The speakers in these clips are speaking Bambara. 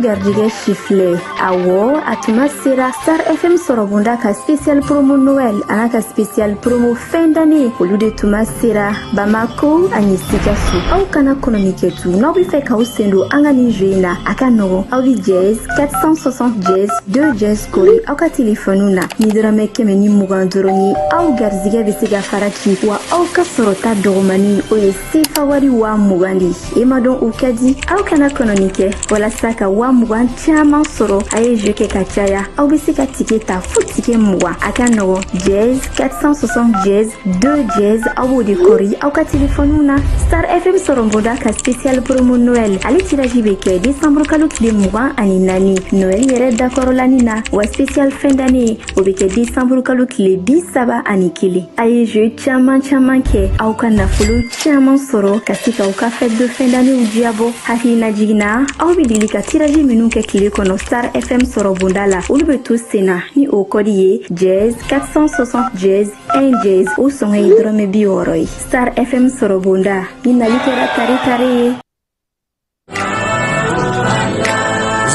gardiga chifle awo atuma sera Star FM sorobunda ka spécial promo Noël anaka spécial promo fin d'année olu de tuma sera Bamako anyisika su au kana konomike tu no bi fe ka usendo angani joina aka no au bi jazz 460 jazz 2 jazz kori au ka telefonuna ni drame kemeni mugandoroni au gardiga bisiga faraki wa au ka sorota dogomani o yesi fawari wa mugandi emadon ukadi au kana konomike wala saka wa mugan chaman soro aye jeke kachaya au bisika tiketa futike mwa akano jazz 460 jazz 2 jazz au de kori au ka telefonuna Star FM soromboda ka spécial promo Noël ali tiraji beke décembre kalu de mwa ani nani Noël yere d'accord lanina wa spécial fin d'année au beke décembre kalu le bisaba ani kili aye je chaman ke au kana fulu chaman soro kasika au ka fête de fin d'année ou diabo hafina jigna au bidili ka tiraji minuke kili kono Star FM sorobundala ulbe tous sena ni o kodiye jazz 460 jazz 1 jazz ou son hydrome bioroi Star FM sorobunda ina litera tari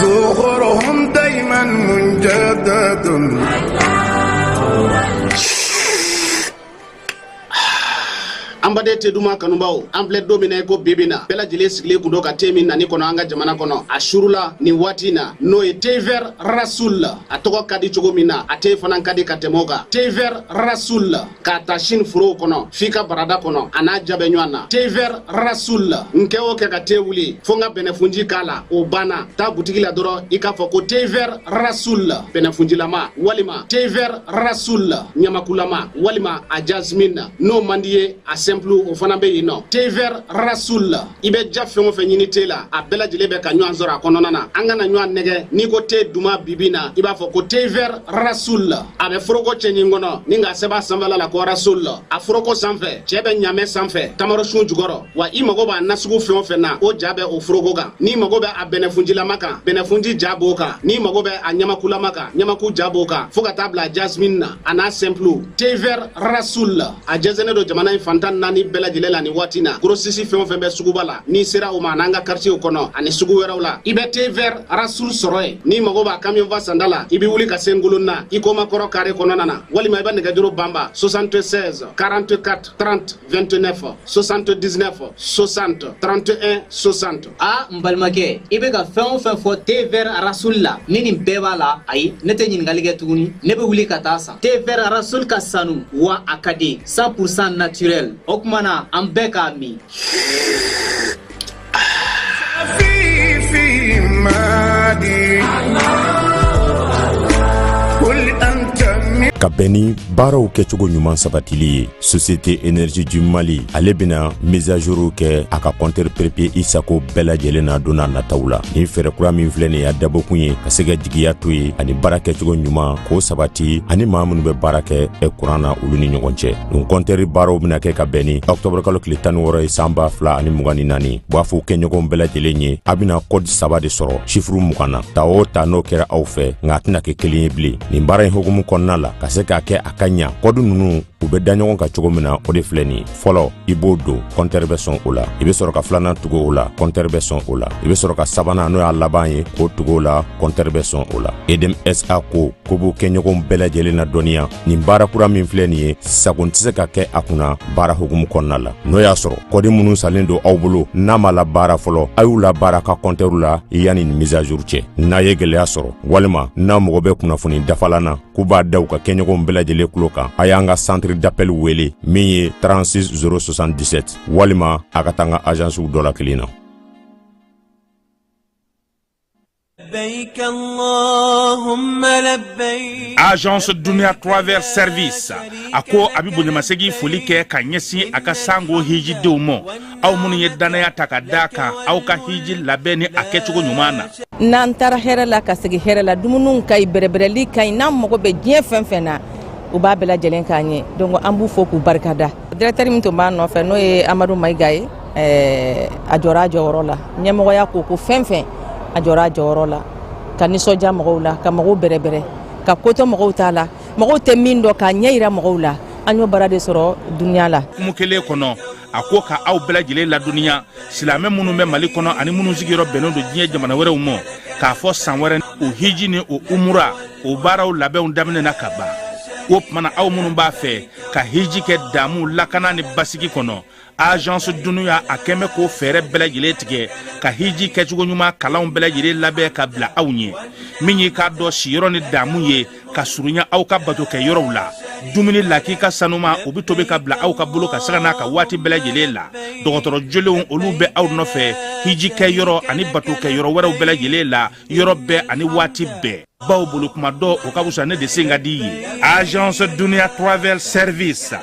زهورهم دايما منجدد ambade te duma kanubao ample domine ko bibina pela jile sigle kundo ka temi nani kono anga jamana kono ashurula ni watina no e tever rasul atoko kadi chogomina ate fanan kadi katemoga tever rasul ka tashin furo kono fika barada kono ana jabe nywana tever rasul nkewo ke ka tewuli fonga benefunji kala obana ta butiki la doro ikafo ko tever rasul benefunji lama walima tever rasul nyamakulama walima a jasmine no mandiye simple o fana be yino tever rasul ibe jafengo fe nyini tela a bela jile be ka nwan zora konona na anga na nwan nege ni ko te duma bibina iba fo ko tever rasul abe froko chenyi ngono ninga seba samvala la ko rasul a froko sanfe chebe nyame sanfe tamaro shun jugoro wa imago ba nasugo fe na o jabe o froko ga ni mago be a benefunji la maka benefunji jabo ka ni mago be a nyama kula maka nyama ku jabo ka foka tabla jasmine na ana simple tever rasul a jazene do jamana infantan nani bela jilela ni watina grossisi fembe sugubala ni sera o mananga quartier kono ani sugu werawla ibete ver rasul soroy ni magoba camion va sandala ibi wuli ka senguluna ikoma koro kare kono nana wali may bande gadiro bamba 76 44 30 29 79 60 31 60 a mbalmake ibe ga fen fo te ver rasulla nini bebala ay nete nyingalige tuguni nebe wuli ka tasa te ver rasul kasanu wa akade 100% naturel okmana ambeka mi في مادي ka bɛni baaraw kɛcogo ɲuman sabatili ye société énergie du Mali ale bena mise à jour kɛ a ka compteur papier isako bɛɛ lajɛlen na donna nataw la ni fɛrɛ kura min filɛ nin y'a dabɔkun ye ka se ka jigiya to ye ani baara kɛcogo ɲuman k'o sabati ani maa minnu bɛ baara kɛ kuran na olu ni ɲɔgɔn cɛ nin compteur baaraw bena kɛ ka bɛn ni octobre kalo tile 16 ye san 2024 b'a fɔ kɛɲɔgɔn bɛɛ lajɛlen ye a bena code 3 de sɔrɔ chiffre 20 na ta o ta n'o kɛra aw fɛ nka a tɛna kɛ kelen ye bilen nin baara in hukumu kɔnɔna la ka se k'a kɛ a ka ɲa kɔdu nunu u bɛ da ɲɔgɔn kan cogo min na o de filɛ nin fɔlɔ i b'o don compteur bɛ sɔn o la i bɛ sɔrɔ ka filanan tugu o la compteur bɛ sɔn o la i bɛ sɔrɔ ka sabanan n'o y'a laban ye k'o tugu o la compteur bɛ sɔn o la EDM SA ko b'u kɛ ɲɔgɔn bɛɛ lajɛlen na dɔnniya nin baara kura min filɛ nin ye sago tɛ se ka kɛ a kunna baara hukumu kɔnɔna la n'o y'a sɔrɔ kɔdi minnu salen don aw bolo n'a ma la baara fɔlɔ a y'u la baara ka compteur la yanni nin mise à jour cɛ n'a ye gɛlɛya sɔrɔ walima n'a mɔgɔ bɛ kunnafoni dafalan na k'u b'a da u ka kɛ ɲɔgɔn bɛɛ lajɛlen kulo kan a y'an ka centre d'appel wele min ye 36 077 walima a ka taa an ka agence dɔ la kelen na. Agence Dunia Travel Service ako abibu nyamasegi foli kɛ ka ɲɛsin a ka sango hiji denw ma aw minnu ye danaya ta ka da kan aw ka hiji labɛn ni a kɛcogo ɲuman na n'an taara hɛrɛ la ka segi hɛrɛ la dumuniw ka ɲi bɛrɛbɛrɛli ka ɲi n'an mago bɛ diɲɛ fɛn fɛn na u b'a bɛɛ lajɛlen k'a ɲɛ donc an b'u fo k'u barikada directeur min tun b'a nɔfɛ n'o ye Amadu Mayiga ye a jɔra a jɔyɔrɔ la ɲɛmɔgɔya ko fɛn fɛn a jɔra a jɔyɔrɔ la ka nisɔndiya mɔgɔw la ka mɔgɔw bɛrɛbɛrɛ ka koto mɔgɔw t'a la mɔgɔw tɛ min dɔn k'a ɲɛ yira mɔgɔw la an y'o baara de sɔrɔ duniya la kumu kelen kɔnɔ a ko ka aw bɛɛ lajɛlen laduniya silamɛ minnu bɛ Mali kɔnɔ ani minnu sigiyɔrɔ bɛnnen don diɲɛ jamana wɛrɛw ma k'a fɔ san wɛrɛ o hiji ni o umura o baaraw labɛnw daminɛna ka ban o tumana aw minnu b'a fɛ ka hiji kɛ damu lakana ni basigi kɔnɔ Agence Dunuya a kɛmɛ ko fɛɛrɛ bɛɛ lajɛlen tigɛ ka hiji kɛcogo ɲuman kalanw bɛɛ lajɛlen labɛn ka bila aw ɲɛ min ye k'a dɔn siyɔrɔ ni damu ye ka surunya aw ka bato kɛ yɔrɔw la dumuni laki ka sanuma o bi tobi ka bila aw ka bolo ka saga n'a ka waati bɛɛ lajɛlen la dɔgɔtɔrɔ jolenw olu bɛ aw nɔfɛ hiji kɛ yɔrɔ ani bato kɛ yɔrɔ wɛrɛw bɛɛ lajɛlen la yɔrɔ bɛɛ ani waati bɛɛ baw bolo kuma dɔ o ka fusa ne de sen ka di ye Agence Dunia Travel Service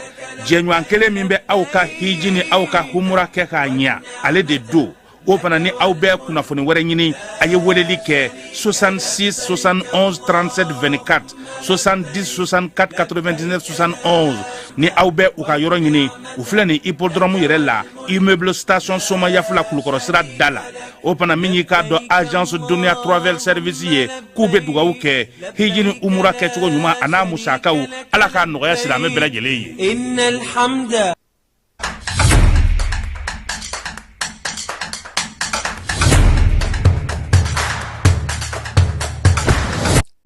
jɛɲɔgɔn kelen min bɛ aw ka hiji ni aw ka humura kɛ k'a ɲɛ ale de do o fana ni aw bɛɛ kunnafoni wɛrɛ ɲini a ye weleli kɛ 66 71 37 24 70 64 99 71 ni aw bɛɛ u ka yɔrɔ ɲini u filɛ ni hippodrome yɛrɛ la immeuble station Soma Yafula Kulukɔrɔ sira da la o fana min y'i k'a dɔn Agence Dunia Travel Service ye k'u bɛ dugawu kɛ hiji ni umura kɛcogo ɲuman a n'a musakaw ala k'a nɔgɔya silamɛ bɛɛ lajɛlen ye.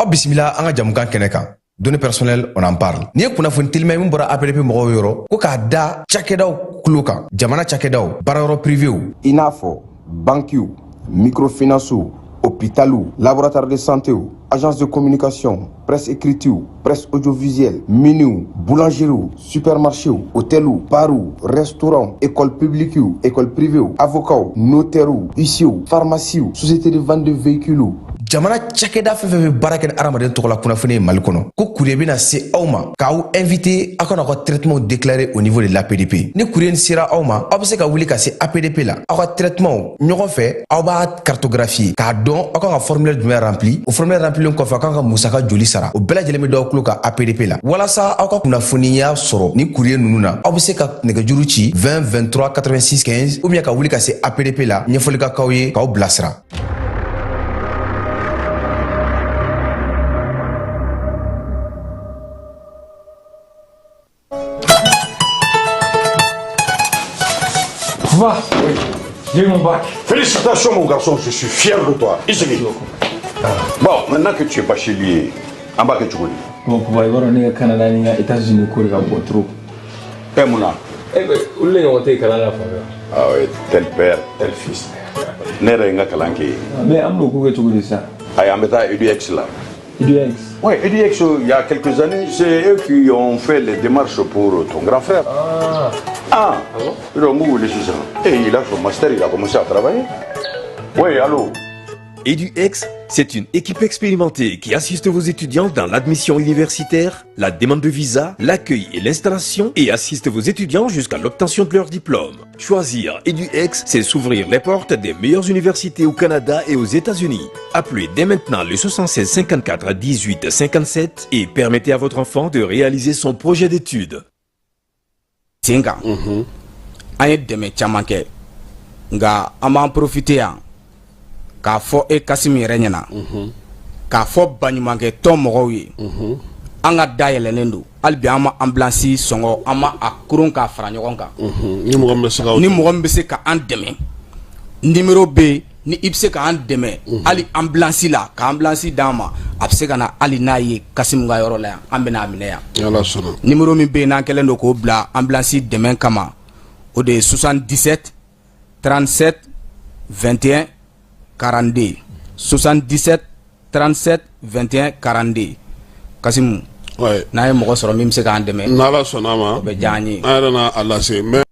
Bismillah an ka jamukan kɛnɛ kan données personnelles on en parle ni ye kunnafoni telimɛ min bɔra APDP mɔgɔw yɔrɔ ko k'a da cakɛdaw kulo kan jamana cakɛdaw baarayɔrɔ privéw i n'a fɔ banquiw microfinancew hôpitaux laboratoire de santé agence de communication presse écrite presse audiovisuelle miniw boulangeries supermarchés hôtels baroux restaurants écoles publiques écoles privées avocats notaires huissiers pharmacies sociétés de vente de véhicules jamana cakɛda fɛn fɛn bɛ baara kɛ ni adamaden tɔgɔ la kunnafoni ye Mali kɔnɔ ko courrier bɛna se aw ma k'aw invité aw kana aw ka traitement déclaré au niveau de l'APDP ni courrier nin sera aw ma aw bɛ se ka wuli ka se APDP la aw ka traitement ɲɔgɔn fɛ aw b'a cartographier k'a dɔn aw kan ka formulaire jumɛn rempli o formulaire remplilen kɔfɛ aw kan ka musaka joli sara o bɛɛ lajɛlen bɛ d'aw tulo kan APDP la walasa aw ka kunnafoniya sɔrɔ ni courrier ninnu na aw bɛ se ka nɛgɛjuru ci 20 23 86 15 ou bien ka wuli ka se APDP la ɲɛfɔli ka k'aw ye k'aw bilasira. Va, oui, j'ai mon bac. Félicitations mon garçon, je suis fier de toi. Ici. Bon, maintenant que tu es bachelier, en bas que tu connais. Bon, pour voir, on est au Canada, on est aux États-Unis, on est au trop. Eh mon âme. Eh bien, où est-ce qu'on est au Canada? Ah oui, tel père, tel fils. Nere nga kalanke. Mais on est où est-ce ça? Ah, on est à EduX là. EduX? Oui, EduX, il y a quelques années, c'est eux qui ont fait les démarches pour ton grand frère. Ah bon? Et il a fait master, il a commencé à travailler. Oui, allô? EduX, c'est une équipe expérimentée qui assiste vos étudiants dans l'admission universitaire, la demande de visa, l'accueil et l'installation et assiste vos étudiants jusqu'à l'obtention de leur diplôme. Choisir EduX, c'est s'ouvrir les portes des meilleures universités au Canada et aux États-Unis. Appelez dès maintenant le 76 54 18 57 et permettez à votre enfant de réaliser son projet d'études. Tinga, an ye dɛmɛ caman kɛ nka an b'an profiter yan k'a fɔ e Kasimi yɛrɛ ɲɛna k'a fɔ baɲumankɛ tɔn mɔgɔw ye an ka dayɛlɛlen don hali bi an ma ambulance sɔngɔ an ma a koron k'a fara ɲɔgɔn kan ni mɔgɔ min bɛ se ka an dɛmɛ numéro bɛ ni i bɛ se k'an dɛmɛ hali ambulance la ka ambulance d'an ma a bɛ se ka na hali n'a ye Kasimu ka yɔrɔ la yan an bɛ n'a minɛ yan numéro min bɛ yen n'an kɛlen don k'o bila ambulance dɛmɛ kama o de ye 77 37 21 42 77 37 21 42 Kasimu n'a ye mɔgɔ sɔrɔ min bɛ se k'an dɛmɛ n'Ala sɔnna ma o bɛ diya an ye an yɛrɛ n'a lase mais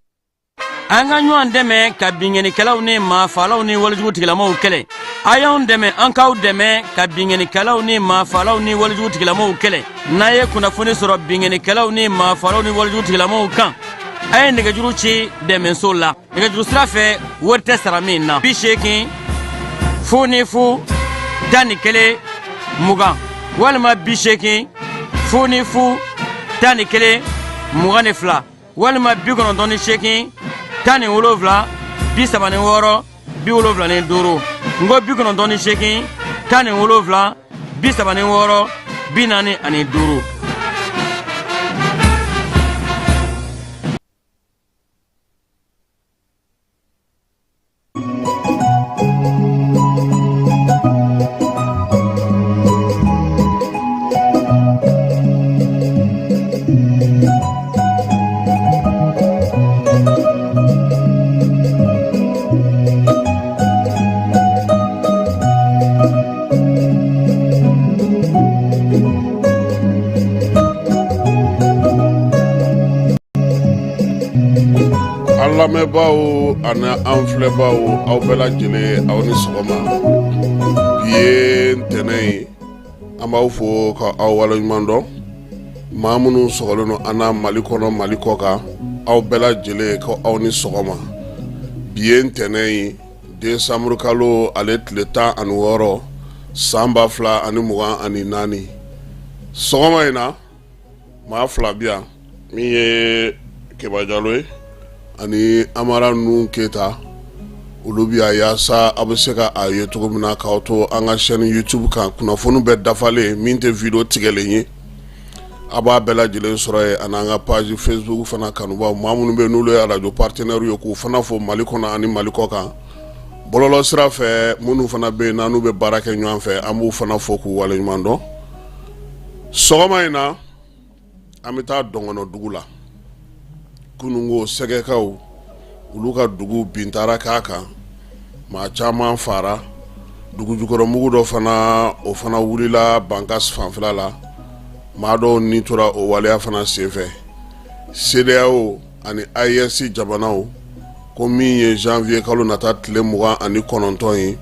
an ka ɲɔgɔn dɛmɛ ka binŋɛnikɛlaw ni maafalaw ni walijugutigilamɔgɔw kɛlɛ a y'anw dɛmɛ an k'aw dɛmɛ ka binŋɛnikɛlaw ni maafalaw ni walijugutigilamɔgɔw kɛlɛ n'a ye kunnafoni sɔrɔ binŋɛnikɛlaw ni maafalaw ni walijugutigilamɔgɔw kan a ye nɛgɛjuru ci dɛmɛso la nɛgɛjuru sira fɛ wari tɛ sara min na 80 00 11 20 walima 80 00 11 22 walima 98 17 76 75 ngo 98 17 76 45. lamɛnbaaw ani an filɛbaaw aw bɛɛ lajɛlen aw ni sɔgɔma bi ye ntɛnɛn ye an b'aw fo ka aw waleɲuman dɔn maa minnu sɔgɔlen don an na Mali kɔnɔ Mali kɔ kan aw bɛɛ lajɛlen ko aw ni sɔgɔma bi ye ntɛnɛn ye desanburu kalo ale tile 16 san 2024 sɔgɔma in na maa fila bi yan min ye Keba Jalo ye ani Amara Nun Keta olu bi a yaasa a bɛ se ka a ye cogo min na k'aw to an ka chaîne YouTube kan kunnafoni bɛɛ dafalen min tɛ video tigɛlen ye a b'a bɛɛ lajɛlen sɔrɔ ye ani an ka page Facebook fana kanubaw maa minnu bɛ n'olu ye radio partenaire ye k'u fana fo Mali kɔnɔ ani Mali kɔ kan bɔlɔlɔ sira fɛ minnu fana bɛ yen n'anu bɛ baara kɛ ɲɔgɔn fɛ an b'u fana fo k'u waleɲuman dɔn sɔgɔma in na an bɛ taa Dɔngɔnɔ dugu la kunungo sɛgɛkaw olu ka dugu bintara k'a kan maa caman fara dugu jukɔrɔmugu dɔ fana o fana wulila Bankas fanfɛla la maa dɔw ni tora o waleya fana senfɛ CEDEAO ani IES jamanaw ko min ye janvier kalo nata tile 29 ye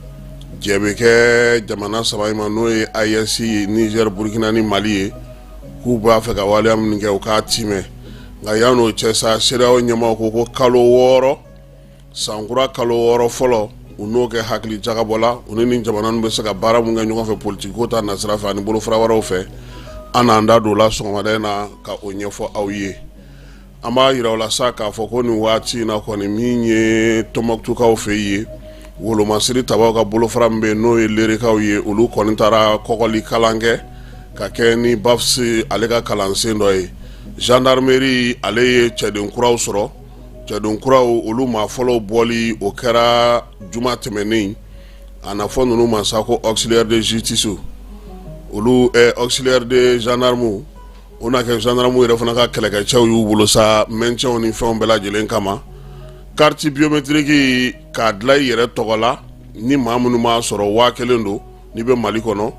jɛ bɛ kɛ jamana saba ma n'o ye IES Niger Burkina ni Mali ye k'u b'a fɛ ka waleya min kɛ u k'a timɛ nka yan'o cɛ sa CEDEAO ɲɛmaw ko kalo 6 sankura kalo 6 fɔlɔ u n'o kɛ hakili jagabɔ la u ni jamana ninnu bɛ se ka baara mun kɛ ɲɔgɔn fɛ politique ko ta nasira fɛ ani bolofara wɛrɛw fɛ an n'an da don la sɔgɔmada in na ka o ɲɛfɔ aw ye an b'a yira o la sa k'a fɔ ko nin waati in na kɔni min ye Tɔnbɔkutukaw fɛ ye wolomasiri tabaw ka bolofara min bɛ n'o ye lerekaw ye olu kɔni taara kɔgɔli kalan kɛ ka kɛ ni BAFS ale ka kalansen dɔ ye gendarmerie ale ye cɛden kuraw sɔrɔ cɛden kuraw olu maa fɔlɔw bɔli o kɛra juma tɛmɛnen a na fɔ ninnu ma sa ko auxiliaire de justice olu auxiliaire de gendarme o na kɛ gendarme yɛrɛ fana ka kɛlɛkɛcɛw y'u bolo sa mɛncɛw ni fɛnw bɛɛ lajɛlen kama carte biométrique k'a dilan i yɛrɛ tɔgɔ la ni maa minnu m'a sɔrɔ 1000 don n'i bɛ Mali kɔnɔ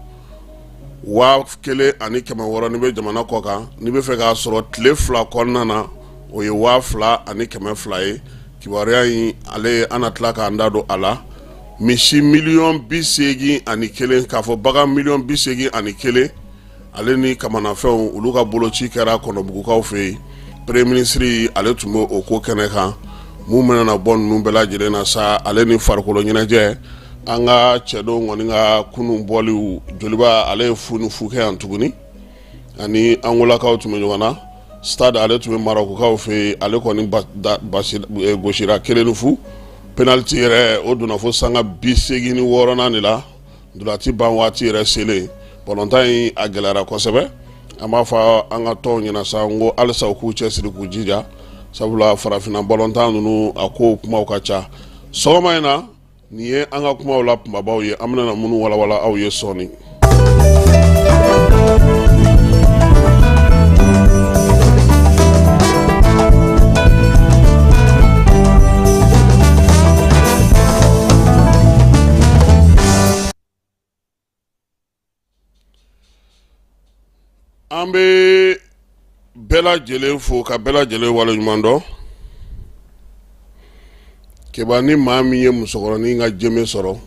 1000 ani 600 ni bɛ jamana kɔ kan n'i bɛ fɛ k'a sɔrɔ tile 2 kɔnɔna na o ye 2000 ani 200 ye kibaruya in ale an na tila k'an da don a la misi 81 ani 1 k'a fɔ bagan 81 ani 1 ale ni kamanafɛnw olu ka boloci kɛra kɔnɔbugukaw fɛ yen premier ministre ale tun bɛ o ko kɛnɛ kan mun mɛna bɔ ninnu bɛɛ lajɛlen na sa ale ni farikolo ɲɛnajɛ an ka cɛdenw kɔni ka kunun bɔliw joliba ale ye fu kɛ yan tuguni ani angolakaw tun bɛ ɲɔgɔn na stade ale tun bɛ marokukaw fɛ ale kɔni gosira 1 ni fu penalty yɛrɛ o donna fo sanga 86nan de la dolati ban waati yɛrɛ selen bɔlɔntan in a gɛlɛyara kosɛbɛ ama fa an ka tɔn ɲɛna sa ngo alisa u k'u cɛsiri k'u jija sabula farafina balontan ninnu a ko kumaw ka ca sɔgɔma in na nin ye an ka kumaw la kumabaw ye an bɛna minnu walawala aw ye sɔɔni. An bɛ bɛɛ lajɛlen fo ka bɛɛ lajɛlen waleɲuman dɔn keba ni maa min ye musokɔrɔnin ka jɛmɛ sɔrɔ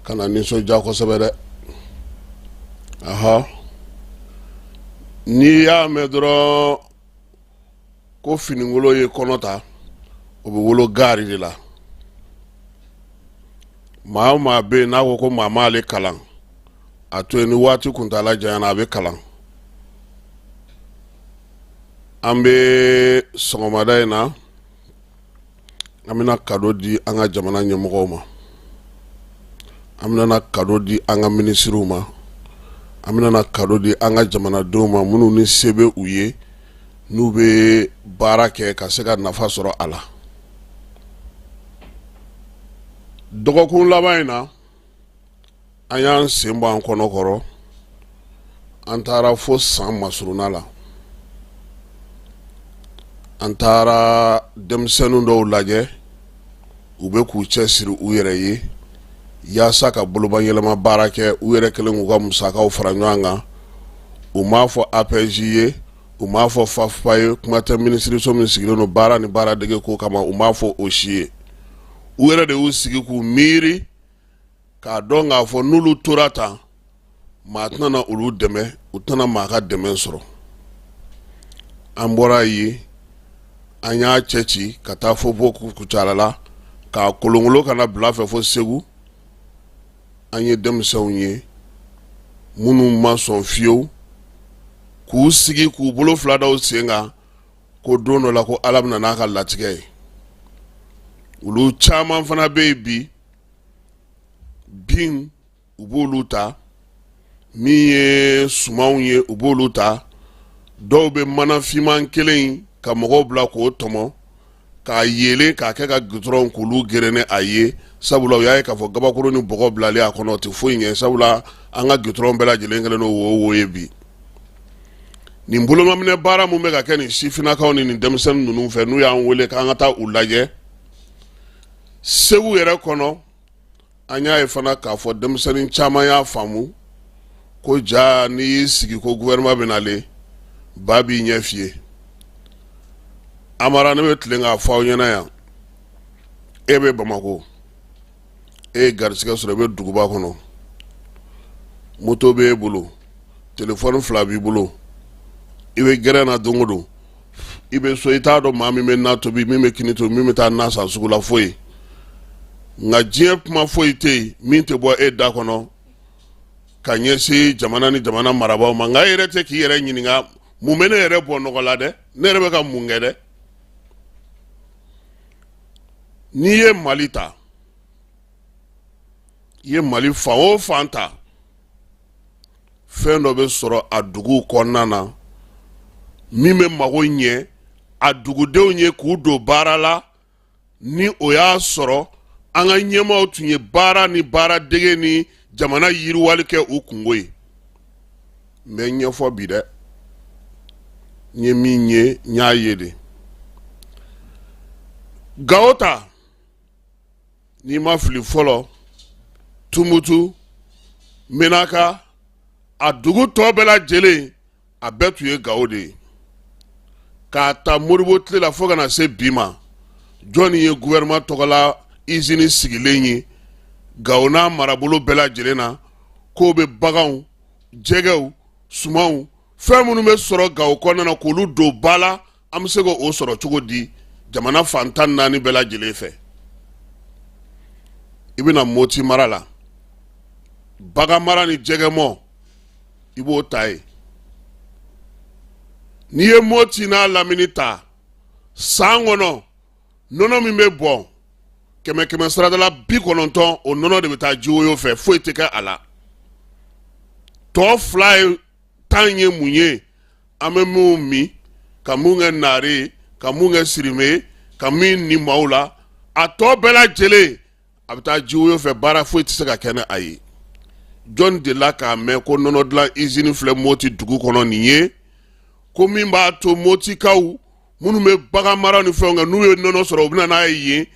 ka na nisɔndiya kosɛbɛ dɛ aha n'i y'a mɛn dɔrɔn ko fininkolo ye kɔnɔ ta o bɛ wolo gari de la maa o maa bɛ yen n'a ko ko maa m'ale kalan a to yen ni waati kuntala janyana a bɛ kalan an bɛ sɔgɔmada in na an bɛna kado di an ka jamana ɲɛmɔgɔw ma an bɛna kado di an ka minisiriw ma an bɛna kado di an ka jamanadenw ma minnu ni se bɛ u ye n'u bɛ baara kɛ ka se ka nafa sɔrɔ a la dɔgɔkun laban in na an y'an sen bɔ an kɔnɔ kɔrɔ an taara fo san masuruna la an taara denmisɛnnin dɔw lajɛ u bɛ k'u cɛsiri u yɛrɛ ye yaasa ka bolobanyɛlɛma baara kɛ u yɛrɛ kelen k'u ka musakaw fara ɲɔgɔn kan u m'a fɔ APJ ye u m'a fɔ FAFPA ye kuma tɛ minisiriso min sigilen don baara ni baaradege ko kama u m'a fɔ o si ye u yɛrɛ de y'u sigi k'u miiri k'a dɔn k'a fɔ n'olu tora tan maa tɛna na olu dɛmɛ u tɛna maa ka dɛmɛ sɔrɔ an bɔra ye an y'a cɛ ci ka taa fo bɔ Kucala la k'a kolonkolon kana bila fɛ fo Segu an ye denmisɛnw ye minnu ma sɔn fiyewu k'u sigi k'u bolo fila daw sen kan ko don dɔ la ko Ala bɛna n'a ka latigɛ ye olu caman fana bɛ yen bi bin u b'olu ta min ye sumanw ye u b'olu ta dɔw bɛ mana finman kelen ka mɔgɔw bila k'o tɔmɔ k'a yelen k'a kɛ ka gudɔrɔn k'olu gerene a ye sabula u y'a ye k'a fɔ gabakuru ni bɔgɔ bilalen a kɔnɔ o tɛ foyi ɲɛ sabula an ka gudɔrɔn bɛɛ lajɛlen kɛlen don wo ye bi nin bolomaminɛ baara mun bɛ ka kɛ nin sifinnakaw ni nin denmisɛnnin ninnu fɛ n'u y'an wele k'an ka taa u lajɛ Segu yɛrɛ kɔnɔ an y'a ye fana k'a fɔ denmisɛnnin caman y'a faamu ko ja n'i y'i sigi ko gouvernement bɛ nalen ba b'i ɲɛ f'i ye Amara ne bɛ tilen k'a fɔ aw ɲɛna yan e bɛ Bamako e ye garisigɛ sɔrɔ e bɛ duguba kɔnɔ moto b'e bolo téléphone fila b'i bolo i bɛ gɛrɛn na don o don i bɛ so i t'a dɔn maa min bɛ na tobi min bɛ kini tobi min bɛ taa na san sugu la foyi nka diɲɛ kuma foyi tɛ yen min tɛ bɔ e da kɔnɔ ka ɲɛsin jamana ni jamana marabaaw ma nka e yɛrɛ tɛ k'i yɛrɛ ɲininka mun bɛ ne yɛrɛ bɔ nɔgɔ la dɛ ne yɛrɛ bɛ ka mun kɛ dɛ n'i ye Mali ta i ye Mali fan o fan ta fɛn dɔ bɛ sɔrɔ a duguw kɔnɔna na min bɛ mago ɲɛ a dugudenw ye k'u don baara la ni o y'a sɔrɔ an ka ɲɛmaaw tun ye baara ni baaradege ni jamana yiriwali kɛ u kungo ye n bɛ ɲɛfɔ bi dɛ n ye min ye n y'a ye de Gawo ta n'i ma fili fɔlɔ Tumutu Menaka a dugu tɔ bɛɛ lajɛlen a bɛɛ tun ye Gawo de ye k'a ta Moribo tile la fo ka na se bi ma jɔn ye gouvernement tɔgɔla usine sigilen ye Gawo n'a marabolo bɛɛ lajɛlen na k'o bɛ baganw jɛgɛw sumanw fɛn minnu bɛ sɔrɔ Gawo kɔnɔna na k'olu don ba la an bɛ se k'o sɔrɔ cogo di jamana fan 14 bɛɛ lajɛlen fɛ i bɛna Moti mara la bagan mara ni jɛgɛmɔ i b'o ta ye n'i ye Moti n'a Lamini ta san kɔnɔ nɔnɔ min bɛ bɔ 100 saradala 90 o nɔnɔ de bɛ taa Jiwoyo fɛ foyi tɛ kɛ a la tɔ 2 ye tanye munye ame mi ka munga nare ka munga sirime ka min ni maula ato bela jele abta jiwo fe bara fo ti se ka kene ayi John de la ka me ko nono dla izini fle moti dugu kono niye ko min ba to moti kawu munu me baga mara ni fe nga nu ye nono soro obina na yi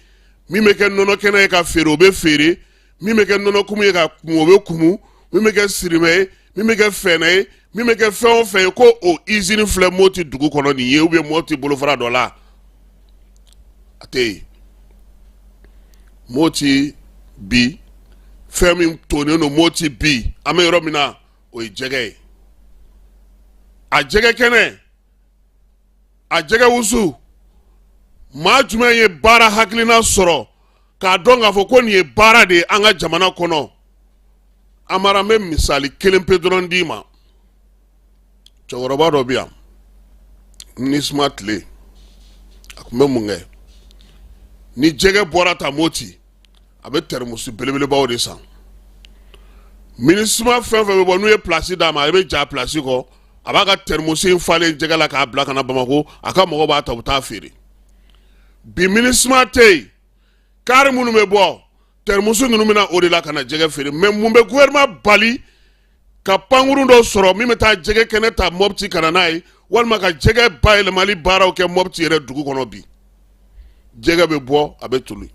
mi me ke nono kene ka fere obe fere mi me ke nono kumu ye ka kumu obe kumu mi me ke sirime mi me ke fene mi me ke fe fe ko o izini fle moti dugu kono niye ube moti bolo fara dola ate moti bi femi toni no moti bi ame romina o jege a jege kene a jege wusu ma jume ye bara haklina soro ka donga fo ko ni bara de anga jamana kono amara me misali kelen pedron dima chawroba robia ni smartly akume munge ni jege bora ta moti abe termusu belebele bawo de san minisma fenfe be bonu e place da ma ebe ja place ko abaga termusu fale jege la ka bla kana bamako aka mo ba ta fere bi minisma te kar munu me bo termusu ngunu mina ode la kana jege fere même mumbe gouvernement bali ka panguru do soro mi meta jege keneta mobti kana nai walma ka jege bayle mali baraw ke mobti re dugu kono bi jege be bo abe tulu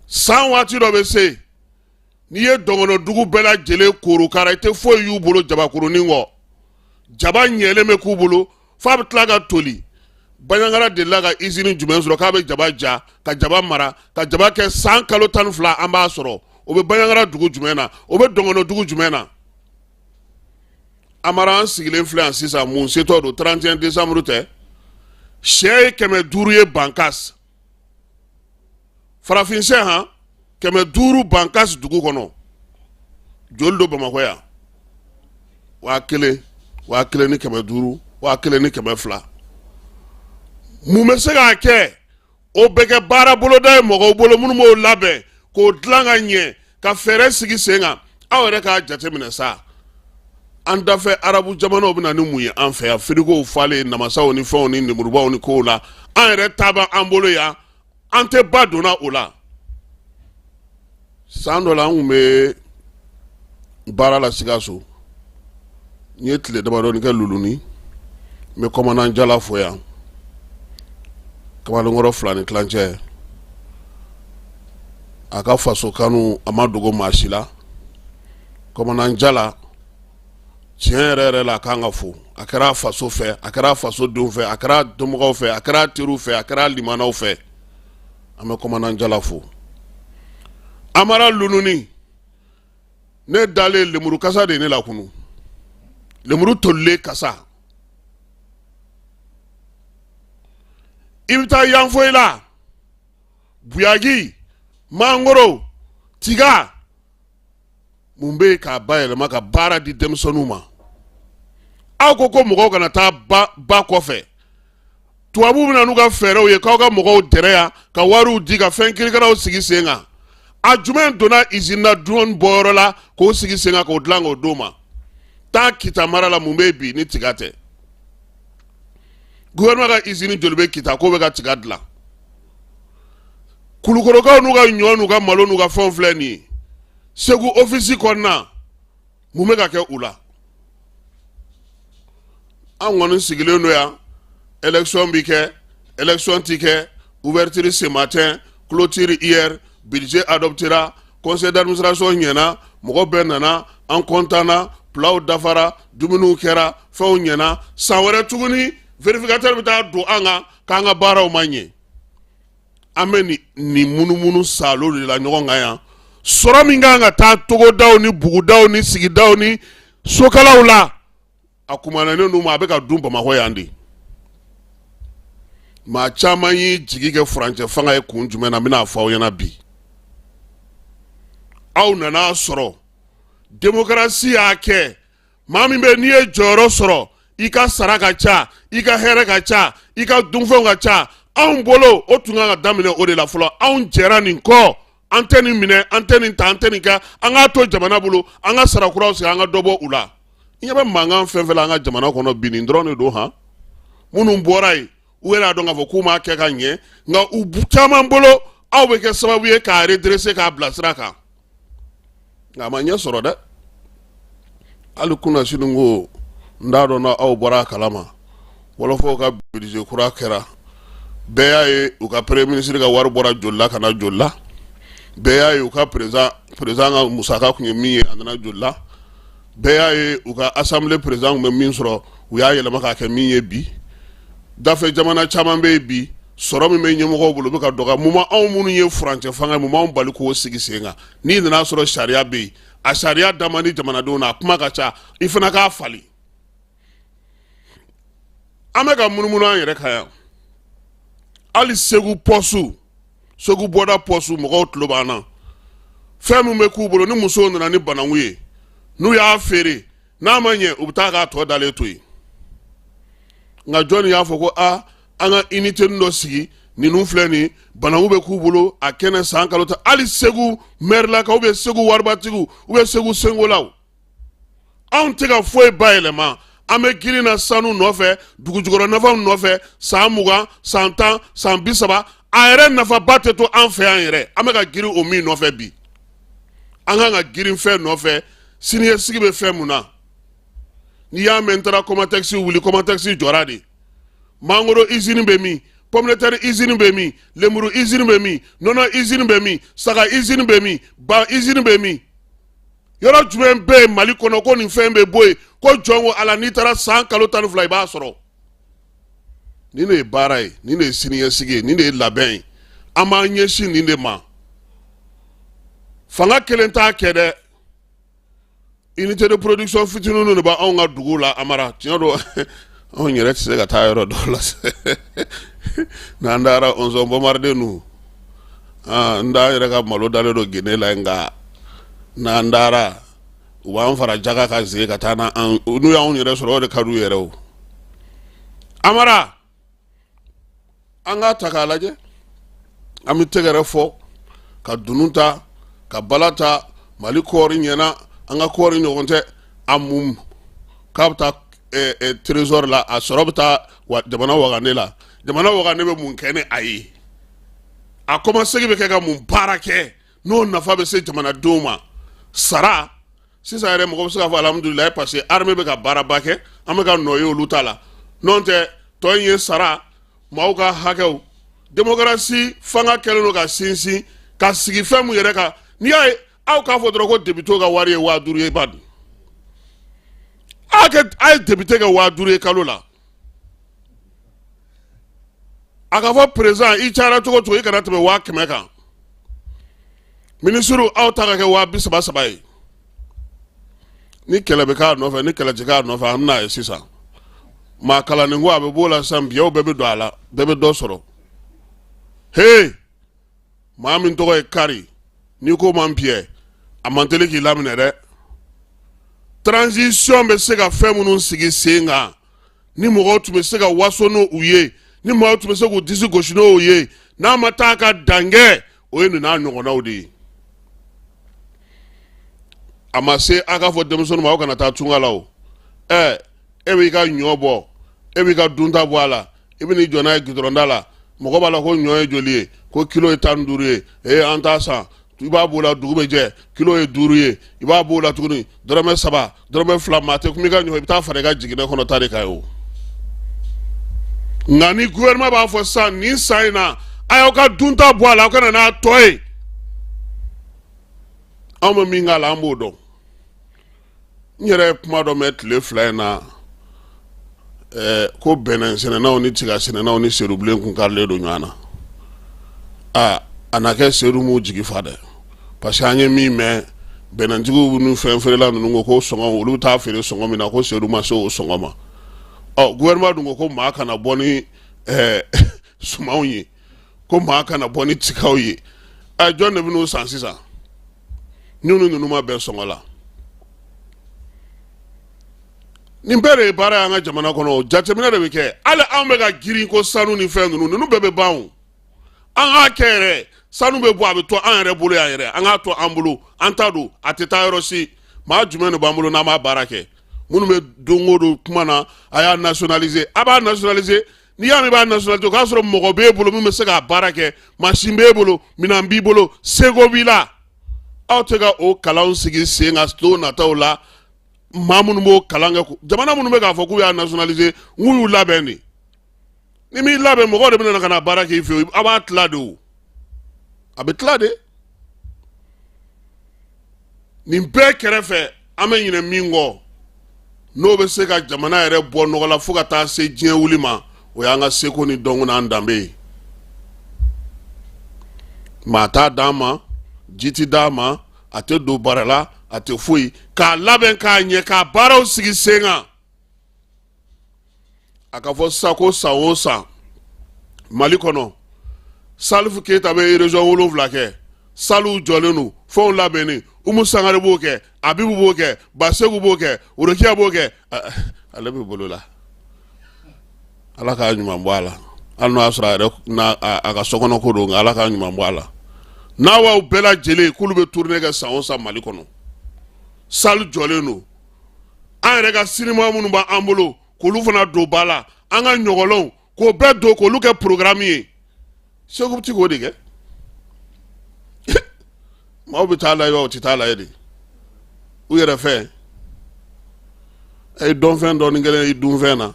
san wati do be se ni ye dongono dugu bela jele koro karate fo yu bolo jaba koro ningo jaba nyele me ku bolo fa bitlaga toli banyangara de laga izini jumen soro ka be jaba ja ka jaba mara ka jaba ke san kalo tan fla amba soro obe banyangara dugu jumena obe dongono dugu jumena amara an sigile influence sa mun seto do 31 décembre te Shey keme duru ye bankas farafinse ha keme duru bankas dugu kono joldo Bamako ya wa kele ni keme duru wa kele ni keme fla mumese ga ke o beke bara bolo da mo bolo munu mo labe ko dlanga nye ka fere sigi senga awere ka jate minesa anda fe arabu jamano bina ni muye an fe ya frigo fale namasa oni fo oni ni muruba oni ko la an re taba ambolo ya ante badona ola sandola ngume bara la sigaso nyetle de badoni ka luluni me komana njala fo ya kamalo ngoro flani klanje aka faso kanu amadogo mashila komana njala tienre la kanga fo akara faso fe akara faso dun fe akara domogo fe akara tiru fe akara limana fe ame komana njala fo amara lununi ne dale lemuru kasa de ne la kunu lemuru tolle kasa ibita yanfoila buyagi mangoro tiga mumbe ka bayele maka bara di demsonuma akoko mogo kana ta ba kofe tuabu bina nuga fere ye ka mogo dereya ka waru diga fenkiri kana o sigi senga ajumen dona izina drone borola ko sigi senga ko dlango doma ta kita marala mumbe bi ni tigate gouvernement ka izini jolbe kita ko be ka tigadla kulukoroka nuga nyonu ga malo nuga fonfleni segu ofisi konna mume ka ke ula anwonu sigile no ya élection bike élection tike ouverture ce matin clôture hier budget adoptera conseil d'administration nyena mogo benana en contana plau dafara dumunu kera faw nyena sawere tuguni vérificateur bita do anga kanga baraw manye ameni ni munumunu salo de la nyonga ya soro minganga ta togo daw ni bugu daw ni sigi daw ni sokala ula akumana ne no ma be ka dumba ma hoyandi ma chama yi jigige franche fanga e kunjume na mina fa oyana bi au nana soro demokrasi ake mami be ni e joro soro ika saraka cha ika hereka cha ika dumfonga cha au bolo otunga ga damine ode la folo au jera ni ko anteni mine anteni ta anteni ka anga to jamana bulu anga sarakura o anga dobo ula nya be mangan fenfela nga jamana kono bini ndrone do ha munum borai wera do nga fo kuma ke ka nye nga ubu chama mbolo aw be ke sababu ye ka redresser ka blasra ka nga manya soro da alu kuna sinungo ndado na aw bora kalama wala fo ka budget kura kera beya u ka premier ministre ka war bora jolla kana jolla beya u ka président nga musaka kunye miye andana jolla beya u ka assemblée président me ministre u ya yele maka ke miye bi dafe jamana chama be bi soro mi me nyemo ko bulu be ka doga muma aw munu ye france fanga muma on bali ko sigi senga ni na soro sharia be a sharia damani jamana do na kuma ka cha ifana ka fali amega munu an yere kaya ali segu posu segu boda posu mo ko tlo bana femu me ku bulu ni muso na ni bananwe nu ya fere na manye ubta ka to dale toyi nga joni ya foko anga unité ndo sigi ni nu fleni bana ube ku bolo a kene sankalota ali segu merla ka ube segu warbatigu ube segu sengolaw on tega foi bailema ame giri na sanu nofe dugujugoro nafa nofe samuga santa sambisaba ayre nafa bateto anfe ayre ame ka giri o mi nofe bi anga nga giri fe nofe siniye sigi be fe muna ni ya mentara koma taxi wuli koma taxi joradi mangoro izini be mi pomme de terre izini be mi lemuru izini be mi nono izini be mi saga izini be mi ba izini be mi yoro jumen be mali kono ko ni fembe boy ko jongo ala ni tara san kalo tan fly ba soro ni ne barai ni ne siniya sige ni ne laben ama nyeshi ni ne ma fanga kelenta kede unité de production fitinu no ba on nga dugula amara tiñodo on yere se ga tayro dollars na ndara on zo bombarde nu nda yere ga malo dale do gene la nga na ndara wa fara jaga ka ze ga tana nu ya on yere soro de kadu yere o amara anga takalaje ami tegere fo ka dununta ka balata mali kori nyena anga kori nyogonte amum kapta trésor la a sorobta wa jamana wagane la jamana wagane be mun kene ayi a commencé be kega mun barake no nafa be se jamana doma sara si ça ere mo ko sa fa alhamdulillah parce que armée be ka barabake amaka noyo lutala nonte toye sara mauka hakew démocratie fanga keleno ka sinsi ka sigi femu yere ka ni ay aw ka fo dro ko debito ga wari wa duru bad ay debite ga wa duru kalola aga fo président i chara to i kana tebe wa kemeka ministru aw ta ga wa bisaba sabai ni kelebe ka no fa ni keleje ka no fa na sisa ma kala ni ngwa be bola sambi o bebe do ala bebe do soro hey ma min to ko kari ni ko mampie amantele ki lamine de transition be se ga femunu sigi senga ni mo tu be se ga wasono uye ni mo tu be se go disi goshino uye na mataka dange oyenu na nyogona odi amase aga fo demso ma kana ta tungalawo ewe ga nyobo ewe ga dunda bwala ebi ni jona gidrondala mo ko bala ko nyoy jolie ko kilo etandure antasa iba bola dugube je kilo e duruye iba bola tuguni dorome saba dorome flamate kumiga nyo bita farega jigine kono tare kayo ngani gouvernement ba fo sa ni saina ayo ka dunta boala ko na toy amo minga la ambodo nyere pumado met le flena ko benen sene na oni tiga sene na oni serublen kun karle do nyana anake serumu jigi fade parce que anye mi me benanjigu nu fenfere la nu ko songo ulu ta fere songo mi na ko seruma so songo ma gouvernement du ko ma kana boni sumawnyi ko ma kana boni tikawyi jonne bi no sansisa nu ma be songo la nimbere bara anga jamana kono jatemina de weke ale ambega giri ko sanu ni fendu nu bebe bawo anga kere sanu be bo abeto an rebulu ya yere anga to ambulo antado ateta yorosi ma jumenu bambulo na ma barake minnu bɛ don o don kuma na a y'a nationaliser a b'a nationaliser n'i y'a mɛn i b'a nationaliser o k'a sɔrɔ mɔgɔ b'e bolo min bɛ se k'a baara kɛ mansin b'e bolo minɛn b'i bolo seko b'i la aw tɛ ka o kalanw sigi sen kan don nataw la maa minnu b'o kalan kɛ jamana minnu bɛ k'a fɔ k'u y'a nationaliser n y'u labɛn de ni m'i labɛn mɔgɔw de bɛ na ka na baara k'i fɛ yen a b'a tila de o a bɛ tila de nin bɛɛ kɛrɛfɛ an bɛ ɲinɛ min kɔ n'o bɛ se ka jamana yɛrɛ bɔ nɔgɔ la fo ka taa se diɲɛ wuli ma o y'an ka seko ni dɔnko n'an danbe ye maa t'a d'an ma ji ti d'a ma a tɛ don baara la a tɛ foyi k'a labɛn k'a ɲɛ k'a baaraw sigi sen kan a ka fɔ sisan ko san o san Mali kɔnɔ Salifu Keyita bɛ région 7 kɛ saliw jɔlen don fɛnw labɛnnen Umu Sangare b'o kɛ Abibu b'o kɛ Basegu b'o kɛ Worokiya b'o kɛ ale bɛ bolo la Ala k'a ɲuman bɔ a la hali n'o y'a sɔrɔ a yɛrɛ a ka sokɔnɔ ko don nka Ala k'a ɲuman bɔ a la n'a b'aw bɛɛ lajɛlen k'olu bɛ tournée kɛ san o san Mali kɔnɔ salle jɔlen don an yɛrɛ ka cinéma minnu b'an bolo k'olu fana don ba la an ka ɲɔgɔnlɔnw k'o bɛɛ don k'olu kɛ programme ye Segu bɛ ti k'o de kɛ maaw bɛ taa lajɛ wa u tɛ taa lajɛ de u yɛrɛ fɛ a ye dɔnfɛn dɔɔnin kelen i dunfɛn na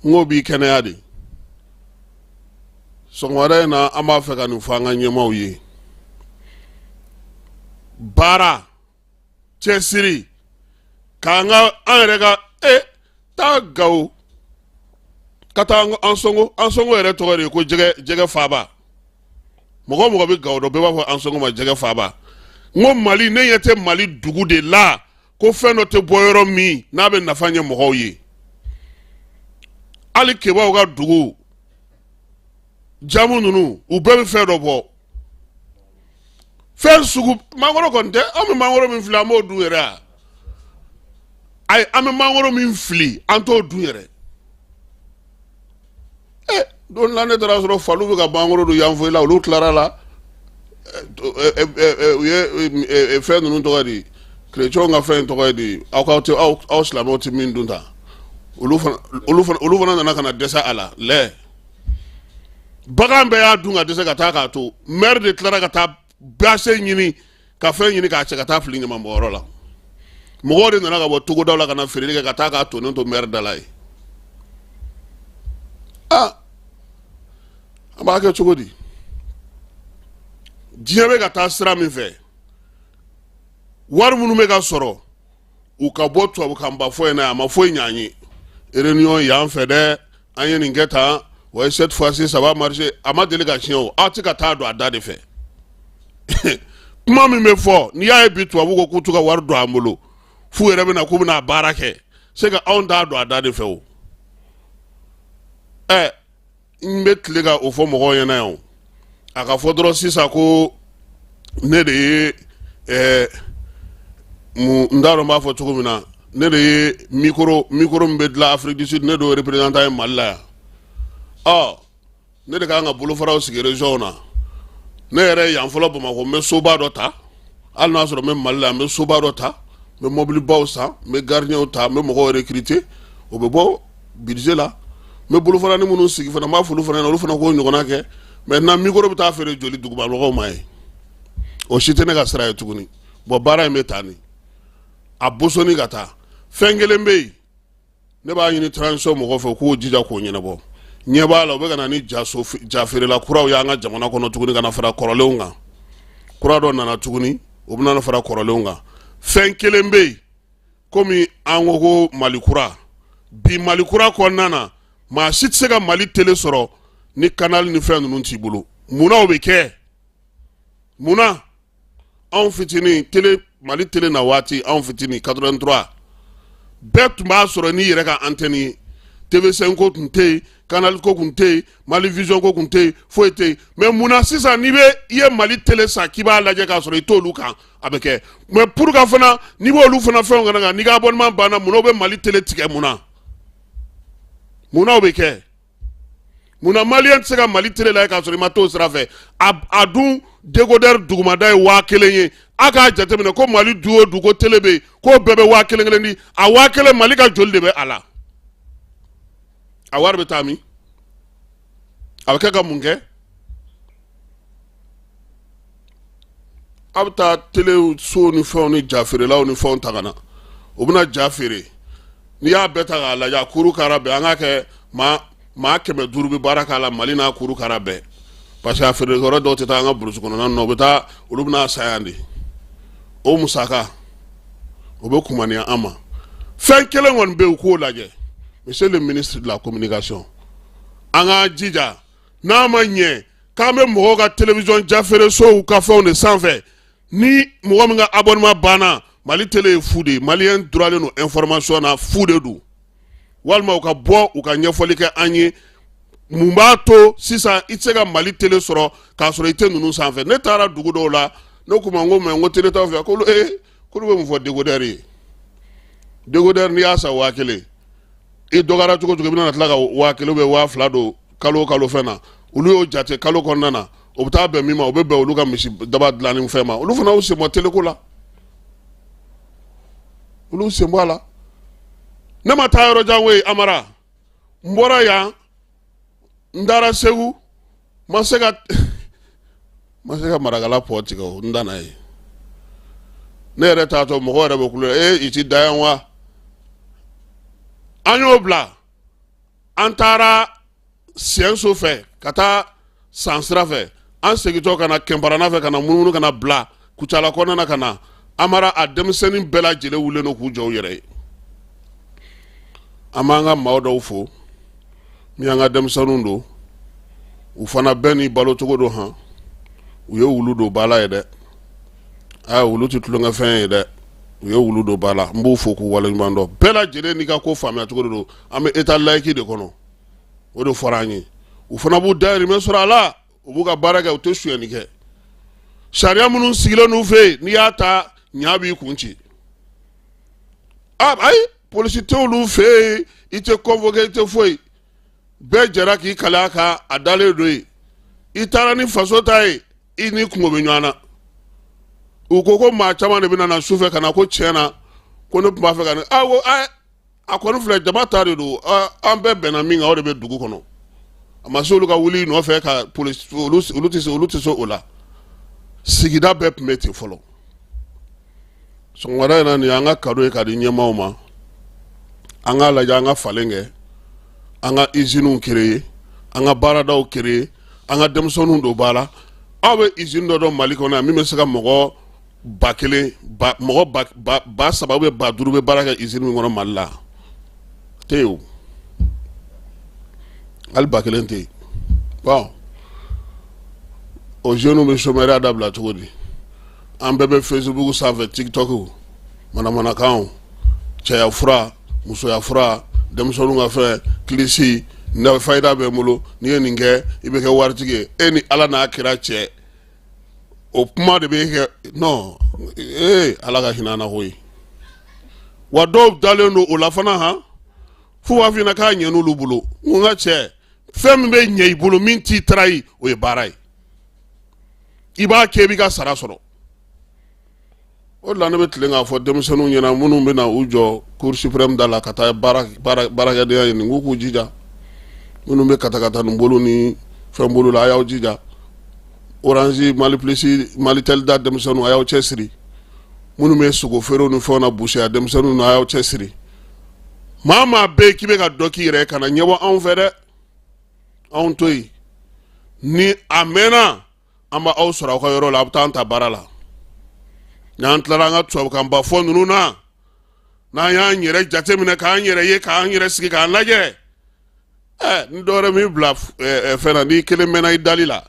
n k'o b'i kɛnɛya de sɔgɔmada in na an b'a fɛ ka nin fɔ an ka ɲɛmaaw ye baara cɛsiri k'an ka an yɛrɛ ka taa Gawo ka taa an sɔngo yɛrɛ tɔgɔ de ye ko jɛgɛ faaba mɔgɔ mɔgɔ bɛ Gawo dɔn bɛɛ b'a fɔ an sɔngo ma jɛgɛ faaba n ko Mali ne ɲɛ tɛ Mali dugu de la ko fɛn dɔ tɛ bɔ yɔrɔ min n'a bɛ nafa ɲɛ mɔgɔw ye hali kebaw ka dugu jamu ninnu u bɛɛ bɛ fɛn dɔ bɔ fɛn sugu mangoro kɔni tɛ an bɛ mangoro min fili an b'o dun yɛrɛ a ayi an bɛ mangoro min fili an t'o dun yɛrɛ don la ne taara sɔrɔ Falu bɛ ka mangoro dun yan fɔ la olu tilara la u ye fɛn ninnu tɔgɔ di chrétiens ka fɛn tɔgɔ di aw silamɛw tɛ min dun ta olu fana nana ka na dɛsɛ a la lɛ bagan bɛɛ y'a dun ka dɛsɛ ka taa k'a to maire de tilara ka taa base ɲini ka fɛn ɲini k'a cɛ ka taa fili ɲamanbɔnyɔrɔ la mɔgɔw de nana ka bɔ togodaw la ka na feereli kɛ ka taa k'a tonnen to maire da la ye an b'a kɛ cogo di diɲɛ bɛ ka taa sira min fɛ wari minnu bɛ ka sɔrɔ u ka bɔ tubabukanba fɔ in na a ma foyi ɲ'an ye réunion y'an fɛ dɛ an ye nin kɛ tan wa cette fois-ci ça va marcher a ma deli ka tiɲɛ o aw tɛ ka taa don a da de fɛ kuma min bɛ fɔ n'i y'a ye bi tubabu ko k'u t'u ka wari don an bolo f'u yɛrɛ bɛ na k'u bɛna baara kɛ c'est que anw t'a don a da de fɛ o n bɛ tile ka o fɔ mɔgɔw ɲɛna yan o a ka fɔ dɔrɔn sisan ko ne de ye n t'a dɔn n b'a fɔ cogo min na ne de ye micro min bɛ dilan Afrique du Sud ne de y'o représentant ye Mali la yan ne de kan ka bolofaraw sigi région na ne yɛrɛ yan fɔlɔ Bamakɔ n bɛ soba dɔ ta hali n'a sɔrɔ n bɛ Mali la n bɛ soba dɔ ta n bɛ mobilibaw san n bɛ gardiens ta n bɛ mɔgɔw recruter o bɛ bɔ budget la n bɛ bolofarani minnu sigi fana n b'a fɔ olu fana ɲɛna olu fana k'o ɲɔgɔnna kɛ maintenant micro bɛ taa feere joli dugumamɔgɔw ma ye o si tɛ ne ka sira ye tuguni bon baara in bɛ taa ni a bosonni ka taa fɛn kelen bɛ yen ne b'a ɲini transition mɔgɔw fɛ k'o jija k'o ɲɛnabɔ ɲɛ b'a la u bɛ ka na ni ja feerela kuraw y'an ka jamana kɔnɔ tuguni ka na fara kɔrɔlenw kan kura dɔ nana tuguni o bɛ na fara kɔrɔlenw kan fɛn kelen bɛ yen komi an ko ko Mali kura bi Mali kura kɔnɔna na maa si tɛ se ka Mali télé sɔrɔ ni canal ni fɛn ninnu t'i bolo munna o bɛ kɛ munna anw fitinin télé Mali télé na waati anw fitinin 83 bɛɛ tun b'a sɔrɔ n'i yɛrɛ ka antenne ye TV5 ko tun tɛ yen Canal ko tun tɛ yen Mali Vision ko tun tɛ yen foyi tɛ yen mais munna sisan n'i bɛ i ye Mali télé san k'i b'a lajɛ k'a sɔrɔ i t'olu kan a bɛ kɛ mais pour que fana n'i b'olu fana fɛnw kana kan n'i ka abonnement banna munna o bɛ Mali télé tigɛ munna o bɛ kɛ munna maliyɛn tɛ se ka Mali télé lajɛ k'a sɔrɔ i ma t'o sira fɛ a dun décodeur dugumada ye 1000 ye aka jateminɛ ko Mali du o du ko télé bɛ ko bɛɛ bɛ 1000 di a 1000 Mali ka joli de bɛ a la a wari bɛ taa min a bɛ kɛ ka mun kɛ a bɛ taa télé so ni fɛnw ni jafeerelaw ni fɛnw ta ka na o bɛna ja feere n'i y'a bɛɛ ta k'a lajɛ a kuru kara bɛɛ an ka kɛ maa 500 bɛ baara k'a la Mali n'a kuru kara bɛɛ parce que a feerekɛyɔrɔ dɔw tɛ taa an ka burusi kɔnɔna na u bɛ taa olu bɛna san yan de o musaka o bɛ kumaniya an ma fɛn kelen kɔni bɛ yen u k'o lajɛ monsieur le ministre de la communication an ka jija n'a ma ɲɛ k'an bɛ mɔgɔw ka télévision jafeeresow ka fɛnw de sanfɛ ni mɔgɔ min ka abonnement banna Mali télé ye fu de ye maliyɛn duralen don information na fu de don walima u ka bɔ u ka ɲɛfɔli kɛ an ye mun b'a to sisan i tɛ se ka Mali télé sɔrɔ k'a sɔrɔ i tɛ ninnu sanfɛ ne taara dugu dɔw la ne ko ma n ko mɛ n ko télé t'aw fɛ k'olu bɛ mun fɔ décodeur ye décodeur n'i y'a san 1000 i dɔgɔyara cogo cogo i bɛna tila ka 1000 ou 2000 don kalo kalo fɛn na olu y'o jate kalo kɔnɔna na o bɛ taa bɛn min ma o bɛ bɛn olu ka misi daba dilanni fɛn ma olu fana y'u sen bɔ télé ko la olu sen bɔ a la ne ma taa yɔrɔ jan koyi Amara n bɔra yan n taara Segu ma se ka marakala pɔ tigɛ o n danna ye ne yɛrɛ t'a to mɔgɔ yɛrɛ bɛ kulo i ti da yan wa an y'o bila an taara Siyɛnso fɛ ka taa San sira fɛ an segintɔ ka na Kɛnparana fɛ ka na munumunu ka na bila Kucala kɔnɔna na ka na Amara a denmisɛnnin bɛɛ lajɛlen wulen don k'u jɔ u yɛrɛ ye an b'an ka maaw dɔw fo min an ka denmisɛnninw don u fana bɛɛ ni balo cogo don han u ye wulu don ba la ye dɛ wulu tɛ tulonkɛfɛn ye dɛ u ye wulu don ba la n b'u fo k'u waleɲuman dɔn bɛɛ lajɛlen n'i ka ko faamuya cogo de don an bɛ état laïque de kɔnɔ o de fɔra an ye u fana b'u dahirimɛ sɔrɔ a la u b'u ka baara kɛ u tɛ suyɛnni kɛ sariya minnu sigilen n'u fɛ yen n'i y'a ta ɲa b'i kun ci ayi polisi tɛ olu fɛ yen i tɛ convoqué i tɛ foyi bɛɛ jɛra k'i kalaya a kan a dalen don yen i taara ni faso ta ye i ni kungo bɛ ɲɔgɔn na u ko maa caman de bɛ na su fɛ ka na ko tiɲɛ na ko ne tun b'a fɛ ka ne a kɔni filɛ jama ta de don an bɛɛ bɛnna min kan o de bɛ dugu kɔnɔ a ma se olu ka wuli nɔfɛ ka polisi olu tɛ se o la sigida bɛɛ tun bɛ ten fɔlɔ sɔgɔmada in na nin an ka kado ye ka di ɲɛmaaw ma an k'a lajɛ an ka falen kɛ an ka usines créer an ka baaradaw créer an ka denmisɛnninw don ba la aw bɛ usine dɔ dɔn Mali kɔnɔ yan min bɛ se ka mɔgɔ 1000 mɔgɔ ba 3 ou 5 bɛ baara kɛ usine min kɔnɔ Mali la tɛ yen o hali 1000 tɛ yen bon o jeunes bɛ chômage dabila cogo di an bɛɛ bɛ Facebook sanfɛ TikTok manamanakanw cɛya fura musoya fura denmisɛnninw ka fɛn kilisi ne fayida bɛ n bolo n'i ye nin kɛ i bɛ kɛ waritigi ye e ni Ala n'a kira cɛ o kuma de bɛ kɛ non Ala ka hinɛ an na koyi wa dɔw dalen don o la fana han fo b'a f'i ɲɛna k'a ɲɛ n'olu bolo n ka cɛ fɛn min bɛ ɲɛ i bolo min t'i trahi o ye baara ye i b'a kɛ i b'i ka sara sɔrɔ o de la ne bɛ tilen k'a fɔ denmisɛnninw ɲɛna minnu bɛ na u jɔ Cour suprême da la ka taa baarakɛdenya ɲini n k'u jija minnu bɛ katakata nin bolo ni fɛn bolo la a y'aw jija Orange Mali Plus Malitel da denmisɛnninw a y'aw cɛsiri minnu bɛ sogo feerew ni fɛnw na burusiya denmisɛnninw a y'aw cɛsiri maa maa bɛ yen k'i bɛ ka dɔ k'i yɛrɛ ye ka na ɲɛbɔ anw fɛ dɛ anw to yen ni a mɛnna an b'aw sɔrɔ aw ka yɔrɔ la a bɛ taa an ta baara la n'an tilara an ka tubabukanba fɔ ninnu na n'an y'an yɛrɛ jateminɛ k'an yɛrɛ ye k'an yɛrɛ sigi k'an lajɛ ni dɔ wɛrɛ m'i bila fɛn na n'i kelen mɛnna i dali la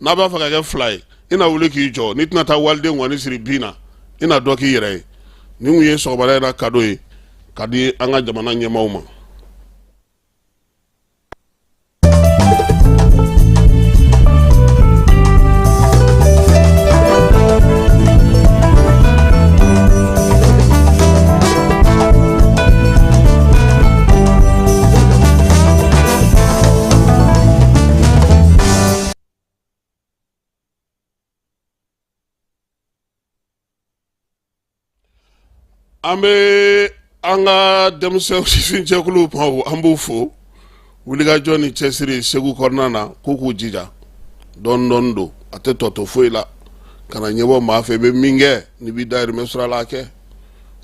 n'a b'a fɛ ka kɛ 2 ye i na wuli k'i jɔ n'i tɛna taa waliden ŋɔni siri bin na i na dɔ k'i yɛrɛ ye nin kun ye sɔgɔmada in na kado ye ka di an ka jamana ɲɛmaaw ma. ambe anga demse finche kulu pawo ambu fo wuliga joni chesiri segu kornana kuku jija don do ate toto foila kana nyebo mafe be minge ni bidari mesra lake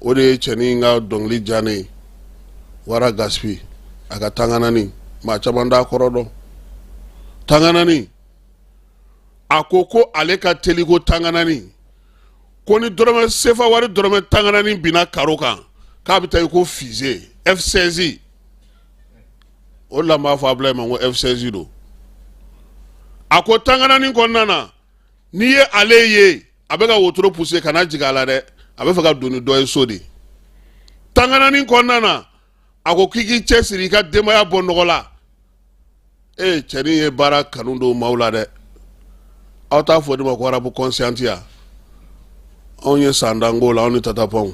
ode cheni nga dongli jani wara gaspi aga tanganani ma chabanda korodo tanganani akoko aleka teliko tanganani koni dorome sefa wari dorome tanganani bina karoka kabita ko fize F16 ola ma fa blema ngo F16 do ako tanganani konnana niye aleye abega wotoro pousse kana jigala de abefa ka doni do sodi tanganani konnana ako kiki chesiri ka demaya bonnogola cheni ye bara kanundo maula de auta fodi ma ko arabu conscientia onye sandangola oni tatapon